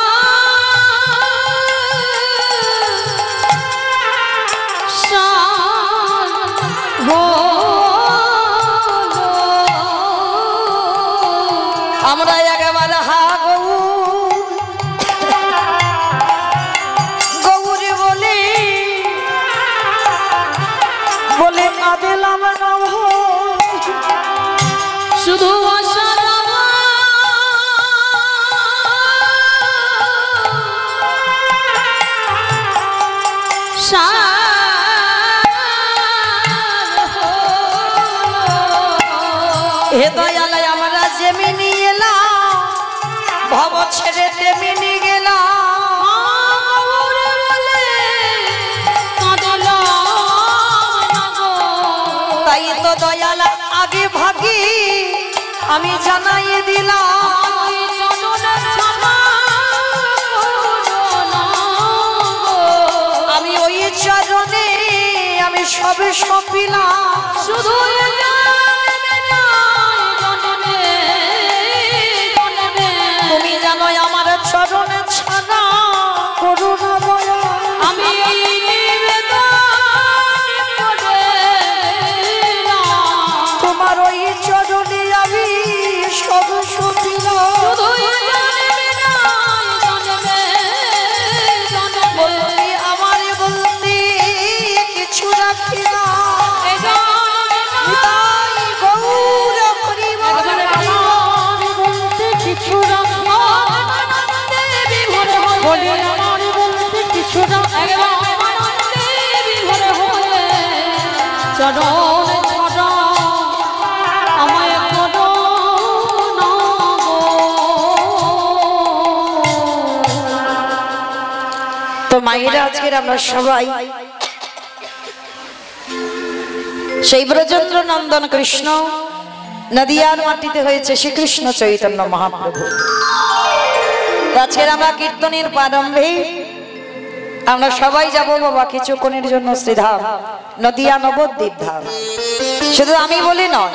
আমরা একেবারে হা গৌরী বলি বলে কাঁদিলাম শুধু আশা হে দয়ালয় আমরা যেমিনি এলাম ভব ছেড়ে তেমিনি গেলাম তাই তো দয়ালা আগে ভাগি আমি জানাই দিলাম আমি ওই চরণে আমি সবে সপিলাম শুধু তুমি জানো আমার চরণে ছাড়া করুণা বয় আমি তোমার ওই চরণে আমি সব সপিলাম আমার বলতে কিছু রাখি না গৌর করিব কিছু বলি আমার বলতে কিছু চরণ ছড়া আমায় করো না তো মায়েরা আজকের আমরা সবাই সেই ব্রজেন্দ্র নন্দন কৃষ্ণ নদিয়ার মাটিতে হয়েছে শ্রীকৃষ্ণ চৈতন্য মহাপ্রভু। আজকের আমরা কীর্তনের প্রারম্ভে আমরা সবাই যাব বাবা কিছুক্ষণের জন্য শ্রীধাম নদিয়া নবদ্বীপ ধাম। শুধু আমি বলি নয়,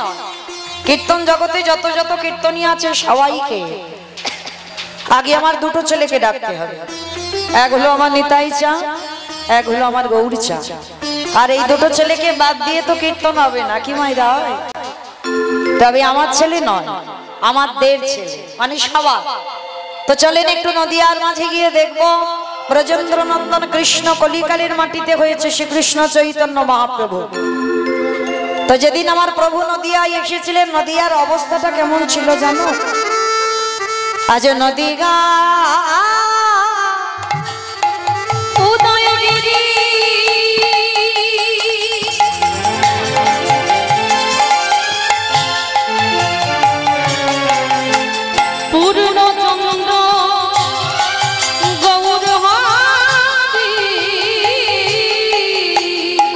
কীর্তন জগতে যত যত কীর্তনী আছে সবাইকে আগে আমার দুটো ছেলেকে ডাকতে হবে। এক হলো আমার নিতাই চা, এক হলো আমার গৌর চা। আর এই দুটো ছেলেকে বাদ দিয়ে তো কীর্তন হবে না, কি মাইরা হয়? তবে আমার ছেলে নয়, আমার দের ছেলে, মানে সবার। তো চলেন একটু নদিয়ার মাঝে গিয়ে দেখবো ব্রজেন্দ্র নন্দন কৃষ্ণ কলিকালের মাটিতে হয়েছে শ্রীকৃষ্ণ চৈতন্য মহাপ্রভু। তো যেদিন আমার প্রভু নদিয়ায় এসেছিলেন, নদিয়ার অবস্থাটা কেমন ছিল জানো? আজ নদিগা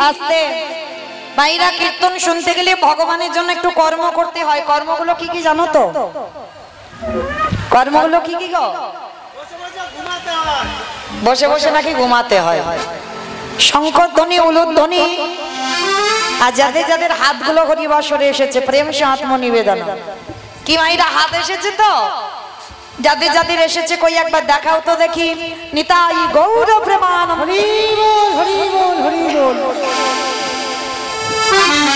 আস্তে ভাইরা, কীর্তন শুনতে গেলে ভগবানের জন্য একটু কর্ম করতে হয়। কর্মগুলো কি কি জানো তো? কর্মগুলো কি কি গো? বসে বসে নাকি ঘুমাতে হয়। শঙ্কর ধ্বনি, উলুধ্বনি, আর যাদের যাদের হাতগুলো হরিবাসরে এসেছে প্রেম সে আত্ম নিবেদন। কি মাইরা হাত এসেছে তো? যাদের যাদের এসেছে কই একবার দেখাও তো দেখি। নিতাই গৌর প্রেমান হরি বল, হরি বল, হরি বল।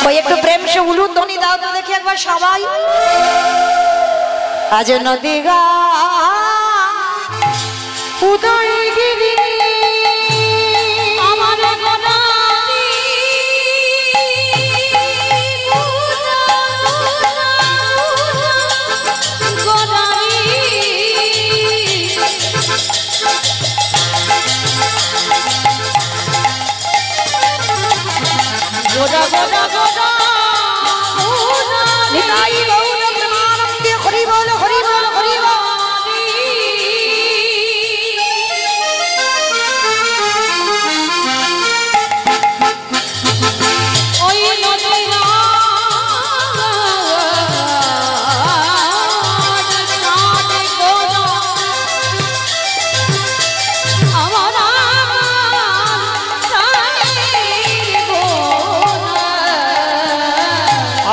কই একটু প্রেম সে উলুধ্বনি দাও তো দেখি একবার সবাই। আজ নদিগা উদয়গিরি আমার গদানি গদানি গোদা গোদা গোদা নিতাই গৌর প্রেমানন্দে হরি বল হরি বল হরি বল।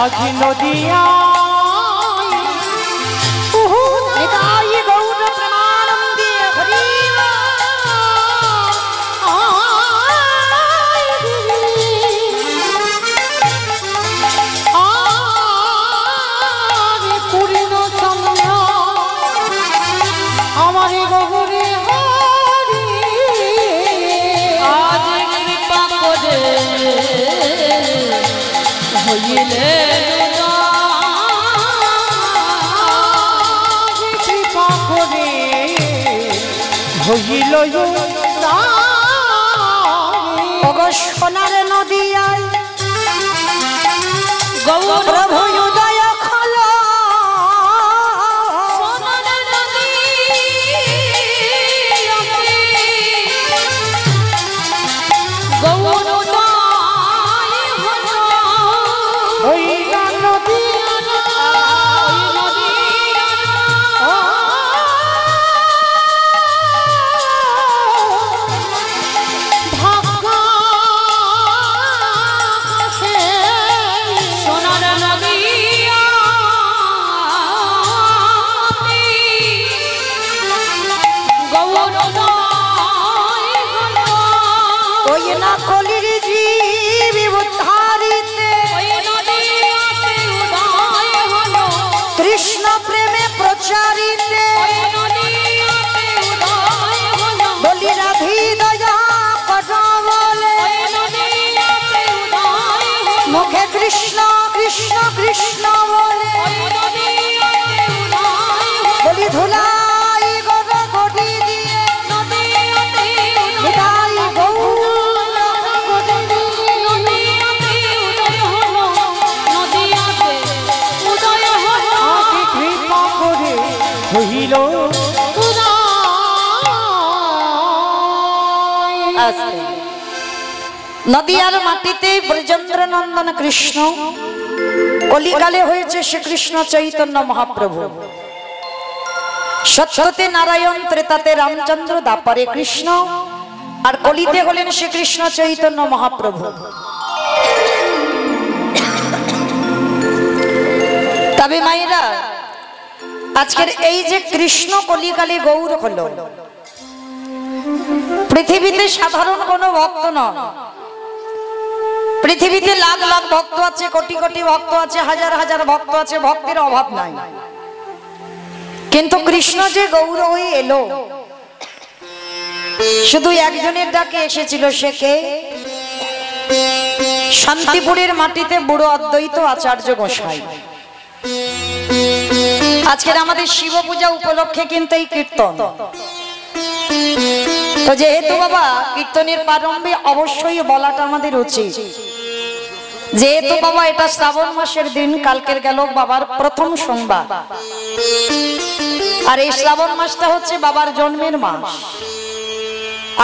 আজি নদিয়া নিতাই গৌর প্রেমানন্দে হরি পূর্ণ চন্দ্র আমার গহরে হরি আজ কৃপা করে হইলে কৃপা করে হইল ওগো সোনার নদিয়ায় গৌর প্রভু উদয় খলো সোনার নদী গৌর হইল নদিয়া সোনার নদী গৌর ওই না কলির জীবি উদ্ধারিতে কৃষ্ণ প্রেমে প্রচারিতে বলি রাধি দয়া কথা বলে মুখে কৃষ্ণ কৃষ্ণ কৃষ্ণ বলে বলি ধুলাই গদ গড়ি দিয়ে নিতাই গৌর কৃপা করে হইল আস্তে নদিয়ার মাটিতে ব্রজেন্দ্র নন্দন কৃষ্ণ কলিকালে হয়েছে শ্রীকৃষ্ণ চৈতন্য মহাপ্রভু। সত্যতে নারায়ণ, ত্রেতাতে রামচন্দ্র, দাপারে কৃষ্ণ, আর কলিতে হলেন শ্রীকৃষ্ণ চৈতন্য মহাপ্রভু। তবে মায়েরা, আজকের এই যে কৃষ্ণ কলিকালে গৌর হলো, পৃথিবীতে সাধারণ কোনো ভক্ত নয়। পৃথিবীতে লাখ লাখ ভক্ত আছে, কোটি কোটি ভক্ত আছে, হাজার হাজার ভক্ত আছে, ভক্তের অভাব নাই। কিন্তু কৃষ্ণ যে গৌর হয়ে এলো, শুধু একজনের ডাকে এসেছিল, সে কে? শান্তিপুরের মাটিতে বুড়ো অদ্বৈত আচার্য গোসাই। আজকের আমাদের শিব পূজা উপলক্ষে কিন্তু এই কীর্তন। তো যেহেতু বাবা কীর্তনের প্রারম্ভে অবশ্যই বলাটা আমাদের উচিত, যেহেতু বাবা এটা শ্রাবণ মাসের দিন, কালকের গেল বাবার প্রথম সোমবার, আর এই শ্রাবণ মাসটা হচ্ছে বাবার জন্মের মাস।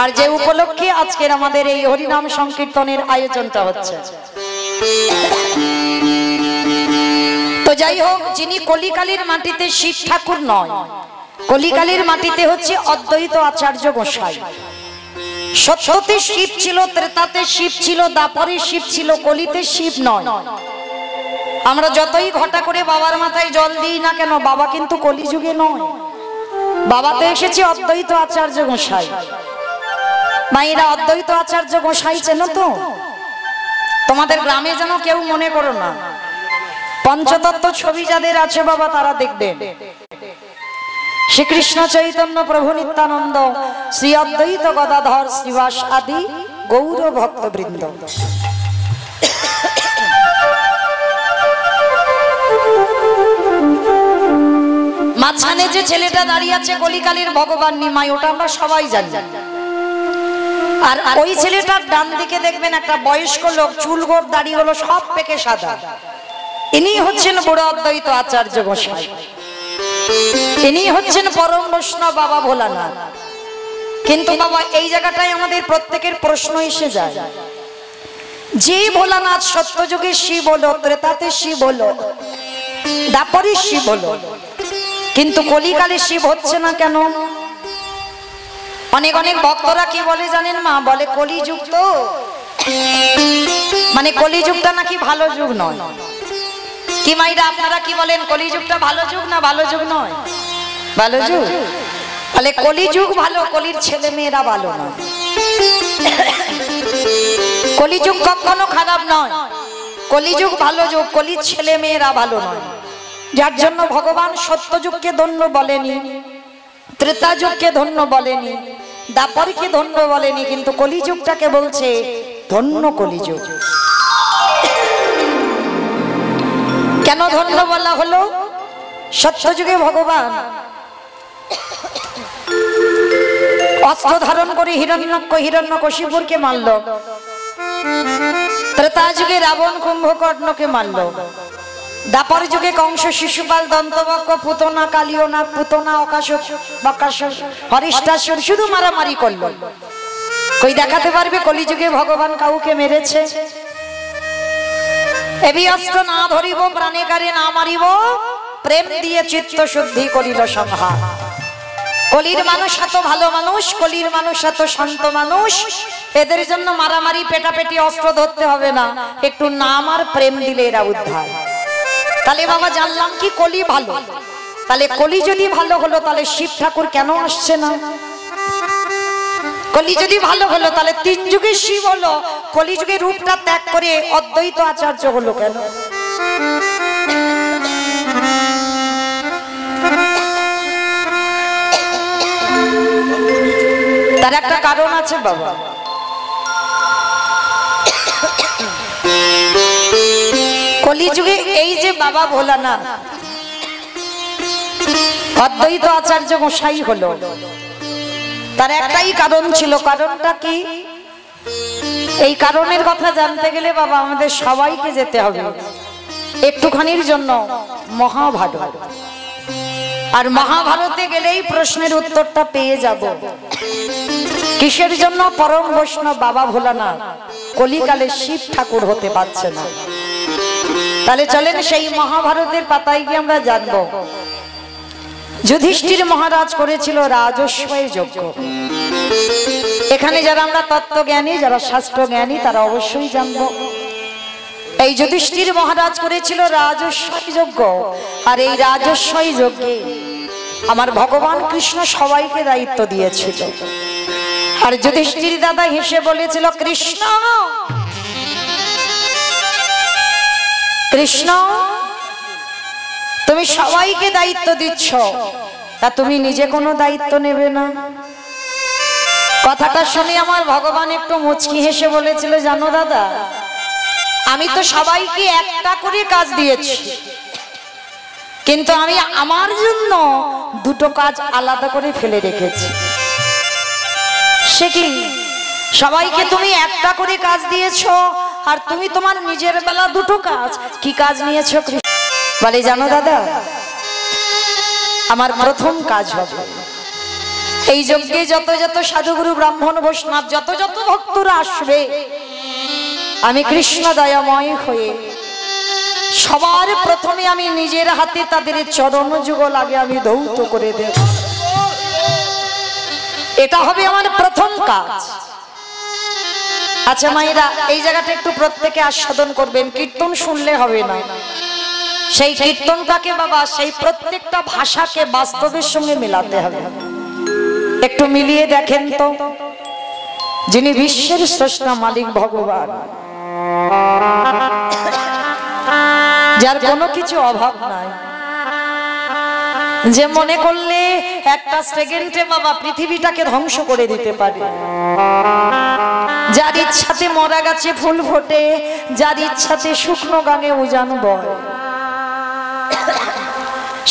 আর যে উপলক্ষে আজকের আমাদের এই হরিনাম সংকীর্তনের আয়োজনটা হচ্ছে। তো যাই হোক, যিনি কলিকালের মাটিতে শিব ঠাকুর নয়, কলিকালের মাটিতে হচ্ছে অদ্বৈত আচার্য গোসাই। সত্যতে শিব ছিল, ত্রেতাতে শিব ছিল, দাপরে শিব ছিল, কলিতে শিব নয়। আমরা যতই ঘটা করে বাবার মাথায় জল দিই না কেন, বাবা কিন্তু কলিযুগে নয়, বাবাতে এসেছে অদ্বৈত আচার্য গোসাই। মায়েরা, অদ্বৈত আচার্য গোসাই চেনো তো? তোমাদের গ্রামে যেন কেউ মনে করো না, পঞ্চতত্ত্ব ছবি যাদের আছে বাবা, তারা দেখবেন শ্রীকৃষ্ণ চৈতন্য প্রভু নিত্যানন্দ, শ্রী অদ্বৈত গদাধর শ্রীবাস আদি গৌর ভক্তবৃন্দ। মাঝখানে যে ছেলেটা দাঁড়িয়ে আছে কলিকালের ভগবান নিমাই, ওটা আমরা সবাই জানি। আর ওই ছেলেটার ডান দিকে দেখবেন একটা বয়স্ক লোক, চুল গোড় দাড়ি হলো সব পেকে সাদা, ইনি হচ্ছেন বুড়ো অদ্বৈত আচার্য গোসাই, ইনি হচ্ছেন পরম বৈষ্ণব বাবা ভোলানাথ। কিন্তু বাবা এই জায়গাটায় আমাদের প্রত্যেকের প্রশ্ন এসে যায়, যে ভোলানাথ সত্যযুগে শিব হলো, ত্রেতাতে শিব হলো, দাপরে শিব হলো, কিন্তু কলিকালে শিব হচ্ছে না কেন? অনেক অনেক ভক্তরা কি বলে জানেন মা? বলে কলিযুগ তো, মানে কলিযুগটা নাকি ভালো যুগ নয়। কি মাইরা আপনারা কি বলেন, কলিযুগটা ভালো যুগ না ভালো যুগ নয়? ভালো যুগ। তাহলে কলিযুগ ভালো, কলির ছেলে মেয়েরা ভালো নয়। কলিযুগ কখনো খারাপ নয়, কলিযুগ ভালো যুগ, কলির ছেলে মেয়েরা ভালো নয়। যার জন্য ভগবান সত্যযুগকে ধন্য বলেনি, ত্রেতা যুগকে ধন্য বলেনি, দাপরকে ধন্য বলেনি, কিন্তু কলিযুগটাকে বলছে ধন্য কলিযুগ। কেন ধন্য বলা হলো? সত্যযুগে ভগবান অস্ত্র ধারণ করে হিরণ্যকশিপুরকে মারল, ত্রেতা যুগে রাবণ কুম্ভকর্ণকে মারল, দাপর যুগে কংস শিশুপাল দন্তবক্র পুতনা কালিয়নাথ পুতনা অকাশক বকাসুর হরিষ্টাসুর শুধু মারামারি করলো। কই দেখাতে পারবে কলিযুগে ভগবান কাউকে মেরেছে? এবি অস্ত্র না ধরিব প্রাণে কারে না মারিব, প্রেম দিয়ে চিত্ত শুদ্ধি করিল সংহার। কলির মানুষ এত ভালো মানুষ, কলির মানুষ এত শান্ত মানুষ, এদের জন্য মারামারি পেটাপেটি অস্ত্র ধরতে হবে না, একটু নাম আর প্রেম দিলে এরা উদ্ধার। তাহলে বাবা জানলাম কি কলি ভালো। তাহলে কলি যদি ভালো হলো তাহলে শিব ঠাকুর কেন আসছে না? কলি যদি ভালো হলো তাহলে তিন যুগে শিব হলো, কলিযুগে রূপটা ত্যাগ করে অদ্বৈত আচার্য হলো কেন? তার একটা কারণ আছে বাবা। কলিযুগে এই যে বাবা ভোলানাথ অদ্বৈত আচার্য গোসাই হলো, তার একটাই কারণ ছিল। কারণটা কি? এই কারণের কথা জানতে গেলে বাবা আমাদের সবাইকে যেতে হবে একটুখানির জন্য মহাভারত। আর মহাভারতে গেলেই প্রশ্নের উত্তরটা পেয়ে যাব। কিসের জন্য পরম বৈষ্ণব বাবা ভোলানাথ কলিকালে শিব ঠাকুর হতে পারছে না? তাহলে চলেন সেই মহাভারতের পাতায় গিয়ে আমরা জানবো। যুধিষ্ঠির মহারাজ করেছিল রাজস্বয় যজ্ঞ। এখানে যারা আমরা তত্ত্বজ্ঞানী, যারা শাস্ত্র জ্ঞানী, তারা অবশ্যই জানবো এই যুধিষ্ঠির মহারাজ করেছিল রাজস্বয় যজ্ঞ। আর এই রাজস্বয় যজ্ঞে আমার ভগবান কৃষ্ণ সবাইকে দায়িত্ব দিয়েছিল। আর যুধিষ্ঠির দাদা হেসে বলেছিল, কৃষ্ণ কৃষ্ণ তুমি সবাইকে দায়িত্ব দিচ্ছ, তা তুমি নিজে কোনো দায়িত্ব নেবে না? কথাটা শুনে আমার ভগবান একটু মুচকি হেসে বলেছিল, জানো দাদা, আমি তো সবাইকে একটা করে কাজ দিয়েছি, কিন্তু আমি আমার জন্য দুটো কাজ আলাদা করে ফেলে রেখেছি। সে কি? সবাইকে তুমি একটা করে কাজ দিয়েছো, আর তুমি তোমার নিজের বেলা দুটো কাজ। কি কাজ নিয়েছো? বলে, জানো দাদা, আমার প্রথম কাজ হবে এই যজ্ঞে যত যত সাধুগুরু ব্রাহ্মণ বৈষ্ণব যত যত ভক্তরা আসবে, আমি কৃষ্ণ দয়াময় হয়ে সবার প্রথমে আমি নিজের হাতে তাদের চরণ যুগল আগে আমি ধৌত করে দেব। এটা হবে আমার প্রথম কাজ। আচ্ছা মায়েরা, এই জায়গাটা একটু প্রত্যেকে আস্বাদন করবেন। কীর্তন শুনলে হবে না, সেই কীর্তনটাকে বাবা, সেই প্রত্যেকটা ভাষাকে বাস্তবের সঙ্গে মেলাতে হবে। একটু মিলিয়ে দেখেন তো, যিনি বিশ্বের স্রষ্টা মালিক ভগবান, যার কোনো কিছু অভাব নাই, যে মনে করলে একটা সেকেন্ডে বাবা পৃথিবীটাকে ধ্বংস করে দিতে পারে, যার ইচ্ছাতে মরা গাছে ফুল ফোটে, যার ইচ্ছাতে শুকনো গাঙে উজান বয়,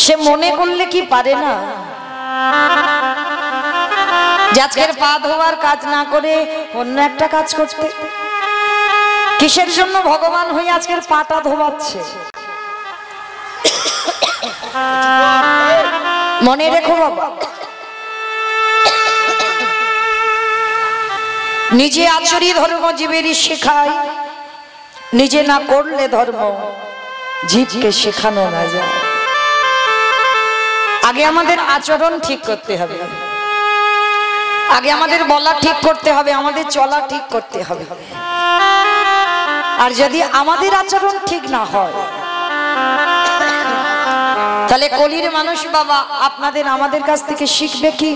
সে মনে করলে কি পারে না? যে আজকের পা ধোয়ার কাজ না করে অন্য একটা কাজ করতে। কিসের জন্য ভগবান হয়ে আজকের পাটা ধোয়াচ্ছে? মনে রেখো বাবা, নিজে আচরি ধর্ম জীবেরই শেখায়, নিজে না করলে ধর্ম জীবকে শেখানো না যায়। আগে আমাদের আচরণ ঠিক করতে হবে, আগে আমাদের বলা ঠিক করতে হবে, আমাদের চলা ঠিক করতে হবে। আর যদি আমাদের আচরণ ঠিক না হয় তাহলে কলির মানুষ বাবা আপনাদের আমাদের কাছ থেকে শিখবে কি?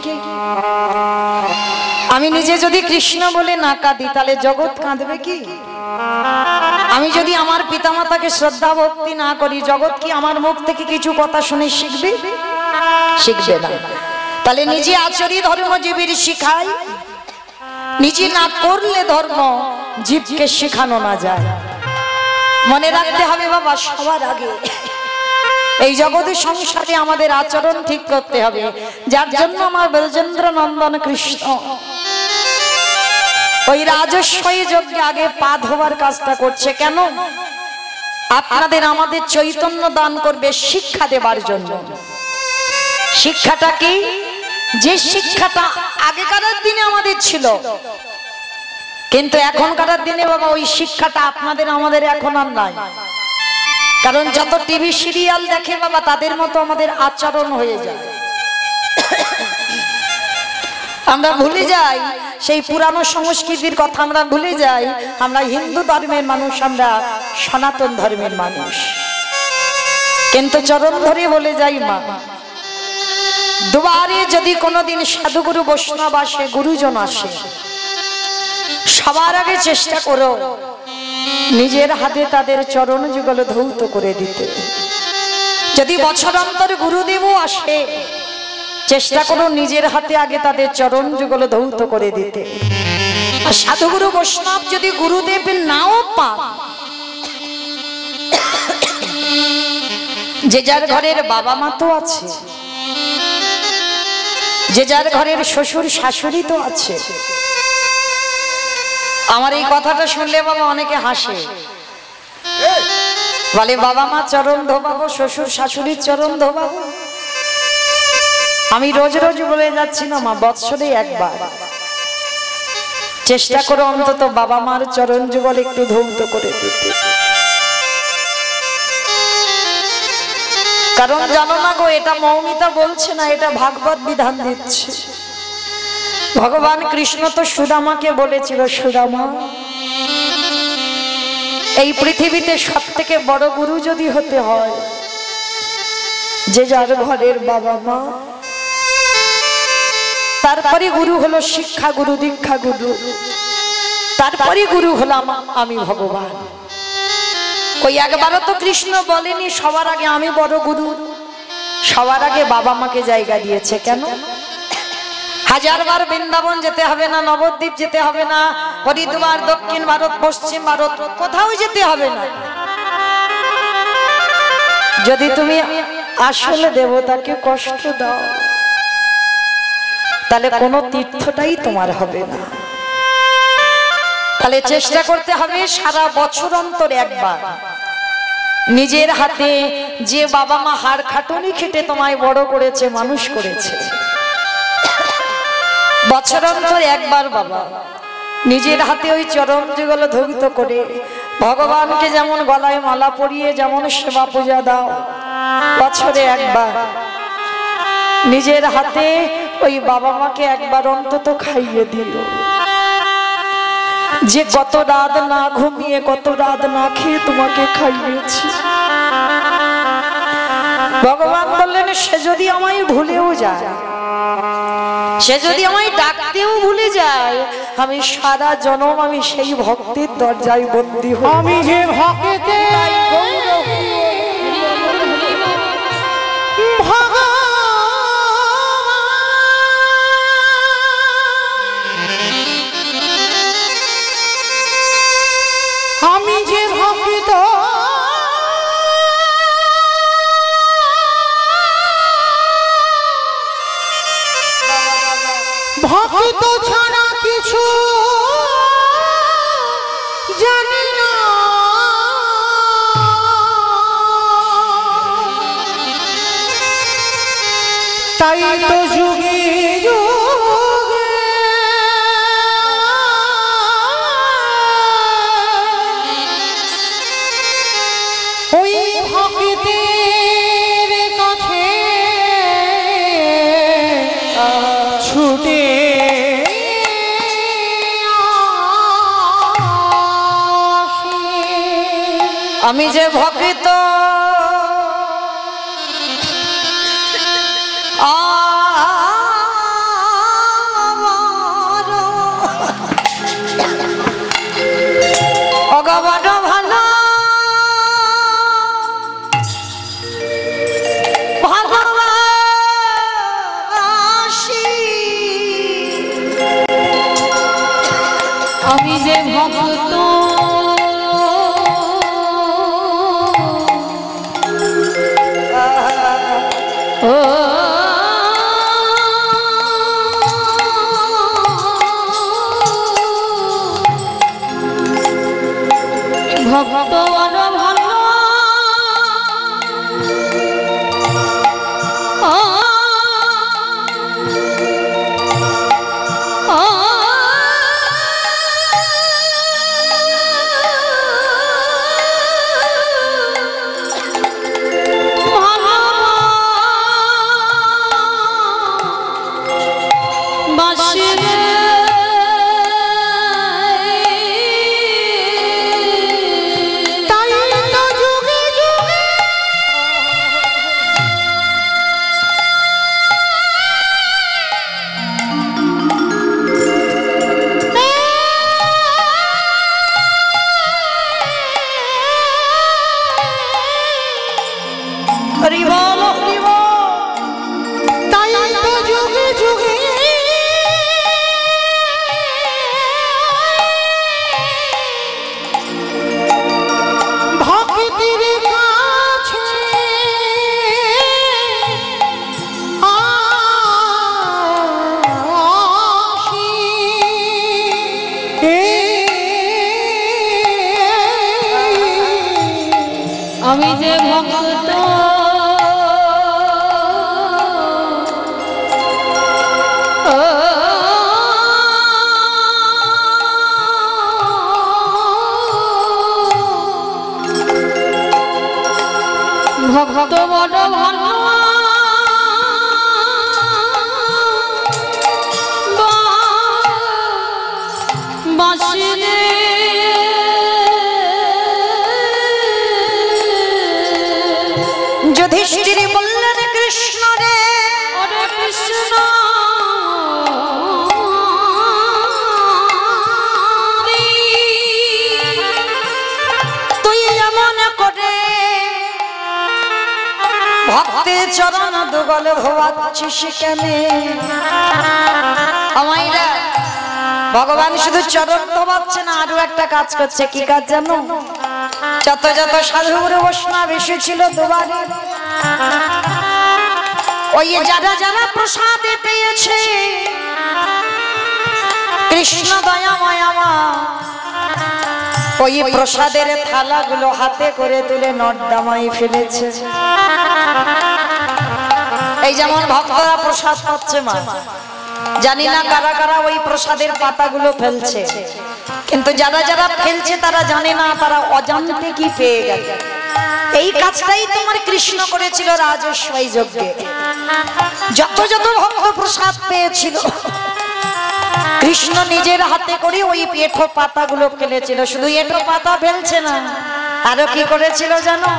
আমি নিজে যদি কৃষ্ণ বলে না কাঁদি তাহলে জগৎ কাঁদবে কি? আমি যদি আমার পিতামাতাকে শ্রদ্ধা ভক্তি না করি জগৎ কি আমার মুখ থেকে কিছু কথা শুনে শিখবে? শিখবে না। তাহলে নিজে আচরি ধর্ম জীবের শিখায়, নিজে না করলে ধর্ম জীবকে শেখানো না যায়। মনে রাখতে হবে বাবা, সবার আগে এই জগতের সংসারে আমাদের আচরণ ঠিক করতে হবে। যার জন্য আমার ব্রজেন্দ্র নন্দন কৃষ্ণ ওই রাজস্বী যজ্ঞে আগে পা ধোয়ার কাজটা করছে। কেন? আপনাদের আমাদের চৈতন্য দান করবে শিক্ষা দেবার জন্য। শিক্ষাটা কি? যে শিক্ষাটা আগেকার দিনে আমাদের ছিল, কিন্তু এখনকার দিনে বাবা ওই শিক্ষাটা আপনাদের আমাদের এখন আর নাই। কারণ যত টিভি সিরিয়াল দেখে বাবা তাদের মতো আমাদের আচরণ হয়ে যায়। আমরা ভুলে যাই সেই পুরানো সংস্কৃতির কথা, আমরা ভুলে যাই আমরা হিন্দু ধর্মের মানুষ, আমরা সনাতন ধর্মের মানুষ। কিন্তু চরণ ধরে বলে যাই মা, দুবারে যদি কোনোদিন সাধুগুরু বৈষ্ণব আসে, গুরুজন আসে, সবার আগে চেষ্টা করো নিজের হাতে তাদের চরণ যুগল ধৌত করে দিতে। যদি বছরান্তর গুরুদেবও আসে চেষ্টা করো নিজের হাতে আগে তাদের চরণ যুগল ধৌত করে দিতে। আর সাধুগুরু বৈষ্ণব যদি গুরুদেব নাও পান, যে যার ঘরের বাবা মা তো আছে, যে যার ঘরের শ্বশুর শাশুড়ি তো আছে। আমার এই কথাটা শুনলে বাবা অনেকে হাসে, বলে বাবা মা চরণ ধোবাবো, শ্বশুর শাশুড়ির চরণ ধোবাবো। আমি রোজ রোজ বলে যাচ্ছি না মা, বৎসরে একবার চেষ্টা করো অন্তত বাবা মার চরণ যুগল একটু ধৌত করে দিতে। কারণ জানো না গো, এটা মৌমিতা বলছে না, এটা ভাগবত বিধান দিচ্ছে। ভগবান কৃষ্ণ তো সুদামাকে বলেছিল, সুদামা এই পৃথিবীতে সব থেকে বড় গুরু যদি হতে হয় যে যার ঘরের বাবা মা, তারপরে গুরু হলো শিক্ষা গুরু, দীক্ষা গুরু, তারপরে গুরু হলাম আমি ভগবান। ওই একবারও তো কৃষ্ণ বলেনি সবার আগে আমি বড় গুরু, সবার আগে বাবা মাকে জায়গা দিয়েছে। কেন? হাজারবার বৃন্দাবন যেতে হবে না, নবদ্বীপ যেতে হবে না, হরিদ্বার, দক্ষিণ ভারত, পশ্চিম ভারত, কোথাও যেতে হবে না। যদি তুমি আসলে দেবতাকে কষ্ট দাও তাহলে কোনো তীর্থটাই তোমার হবে না। তাহলে চেষ্টা করতে হবে সারা বছর অন্তর একবার নিজের হাতে, যে বাবা মা হাড় খাটুনি খেটে তোমায় বড় করেছে, মানুষ করেছে, বছর অন্তর একবার বাবা নিজের হাতে ওই চরণ যুগল ধৌত করে ভগবানকে যেমন গলায় মালা পরিয়ে যেমন সেবা পূজা দাও, বছরে একবার নিজের হাতে ওই বাবা মাকে একবার অন্তত খাইয়ে দিও। যে কত রাত না ঘুমিয়ে, কত রাত না খেয়ে তোমাকে খাইয়েছি। ভগবান বললেন সে যদি আমায় ভুলেও যায়, সে যদি আমায় ডাকতেও ভুলে যায়, আমি সারা জনম আমি সেই ভক্তের দরজায় বন্দী হই। আমি যে ভক্তে আমি যে ভক্ত ভক্ত ভক্ত ছাড়া কিছু জানি না, তাই তো যুগে যুগে ওই ভক্তের কাছে ছুটে আমি যে ভক্ত অগবড ভালো ভালোবাসি, আমি যে ভক্ত ভক্ত ভালো আমি যে ভক্ত ভক্ত বড় ভালো বাসিরে যুধিষ্ঠির বললেন কৃষ্ণ রে, ওরে কৃষ্ণ তুই এমন করে ভক্তের চরণ দুগল ভোয়াচ্ছিস কেন? আমাইরা ভগবান শুধু চরণ ধোবাচ্ছে না, আরো একটা কাজ করছে। কি কাজ জানো? যত যত সাধুগুরু বৈষ্ণব এসেছিল দুবারে, ওই যারা যারা প্রসাদে পেয়েছে কৃষ্ণ দয়াময় আমার, ওই প্রসাদের থালাগুলো হাতে করে তুলে নর্দমায় ফেলেছে। এই যেমন ভক্তরা প্রসাদ পাচ্ছে মা, জানি না কারা কারা ওই প্রসাদের পাতাগুলো ফেলছে, কিন্তু যারা যারা ফেলছে তারা জানে না, তারা অজান্তে কি পেয়ে গেছে। এই কাজটাই তোমার কৃষ্ণ করেছিল রাজস্বাই যজ্ঞে। যত যত ভক্ত প্রসাদ পেয়েছিল কৃষ্ণ নিজের হাতে করে ওই এঁঠো পাতাগুলো ফেলেছিল। শুধু এঁঠো পাতা ফেলছে না, আরো কি করেছিল জানো?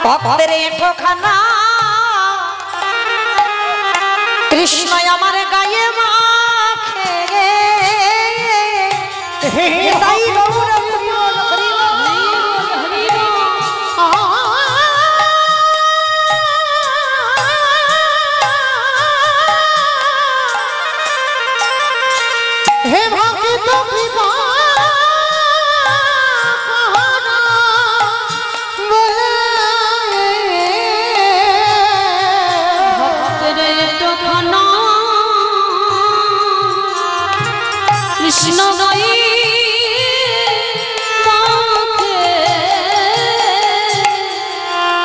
ভক্তের এঁঠো খানা কৃষ্ণ আমার গায়ে মাখে গে, তাই গৌর হরি বল হরি বল। হে ভক্ত কৃপা কৃষ্ণ গাই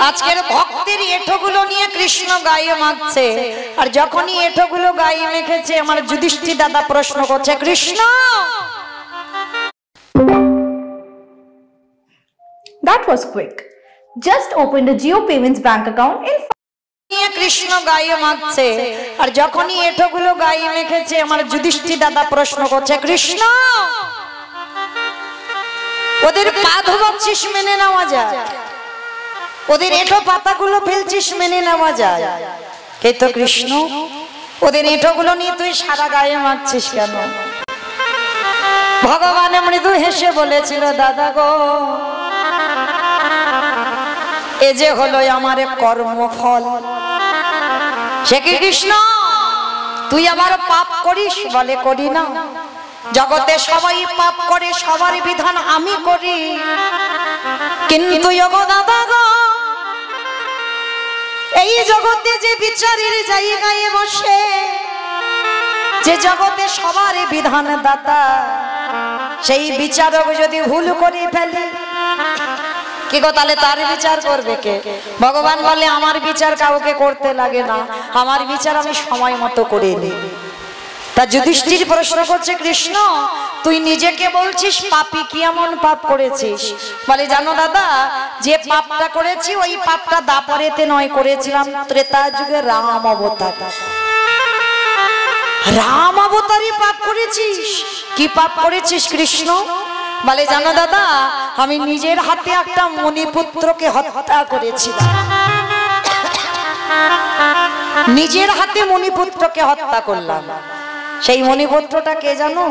আজকের ভক্তের এঁঠোগুলো নিয়ে কৃষ্ণ গায়ে মাখছে, আর যখনই এঁঠোগুলো গায়ে মেখেছে আমার যুধিষ্ঠির দাদা প্রশ্ন করছে, Krishna That was quick. Just opened a Jio Payments bank account in Krishna গায়ে মাখছে, আর যখনই এঁঠোগুলো গায়ে মেখেছে আমার যুধিষ্ঠির দাদা প্রশ্ন করছে, কৃষ্ণ ওদের পা ধোবাচ্ছিস মেনে নেওয়া যায়, ওদের এঁঠো পাতাগুলো ফেলছিস মেনে নেওয়া যায়, কিন্তু কৃষ্ণ ওদের এঁঠোগুলো নিয়ে তুই সারা গায়ে মাখছিস কেন? ভগবান মৃদু হেসে বলেছিল, দাদা গো, এ যে হলো আমার কর্মফল। সে কি কৃষ্ণ তুই আমার পাপ করিস? বলে করি না, জগতে সবাই পাপ করে, সবার বিধান আমি করি, কিন্তু দাদা গো, এই জগতে যে বিচারের জায়গায় বসে, যে জগতে সবার বিধান দাতা, সেই বিচারক যদি ভুল করে ফেলে কি গো, তাহলে তার বিচার করবে কে? ভগবান বলে আমার বিচার কাউকে করতে লাগে না, আমার বিচার আমি সময় মতো করে নিই। তা যুধিষ্ঠির প্রশ্ন করছে, কৃষ্ণ তুই নিজেকে বলছিস পাপী, কি এমন পাপ করেছিস? বলে জানো দাদা, যে পাপটা করেছি ওই পাপটা দাপরেতে নয়, করেছিলাম ত্রেতা যুগে রাম অবতার। রাম অবতারে পাপ করেছিস? কি পাপ করেছিস কৃষ্ণ? বলে জানো দাদা, আমি নিজের হাতে একটা মণিপুত্রকে হত্যা করেছিলাম, নিজের হাতে মণিপুত্রকে হত্যা করলাম। সেই মণিপুত্রটা কে জানো?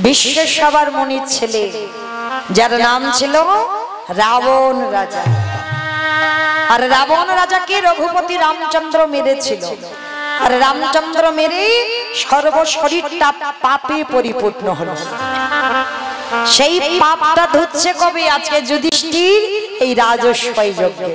বিশ্বেশ্বর মণির ছেলে, যার নাম ছিল রাবণ রাজা। আর রাবণ রাজাকে রঘুপতি রামচন্দ্র মেরেছিল, আর রামচন্দ্র মেরে সর্বশরীরটা পাপে পরিপূর্ণ হলো। সেই পাপটা ধুচ্ছে কবে? আজকে যুধিষ্ঠির এই রাজস্বই যজ্ঞে।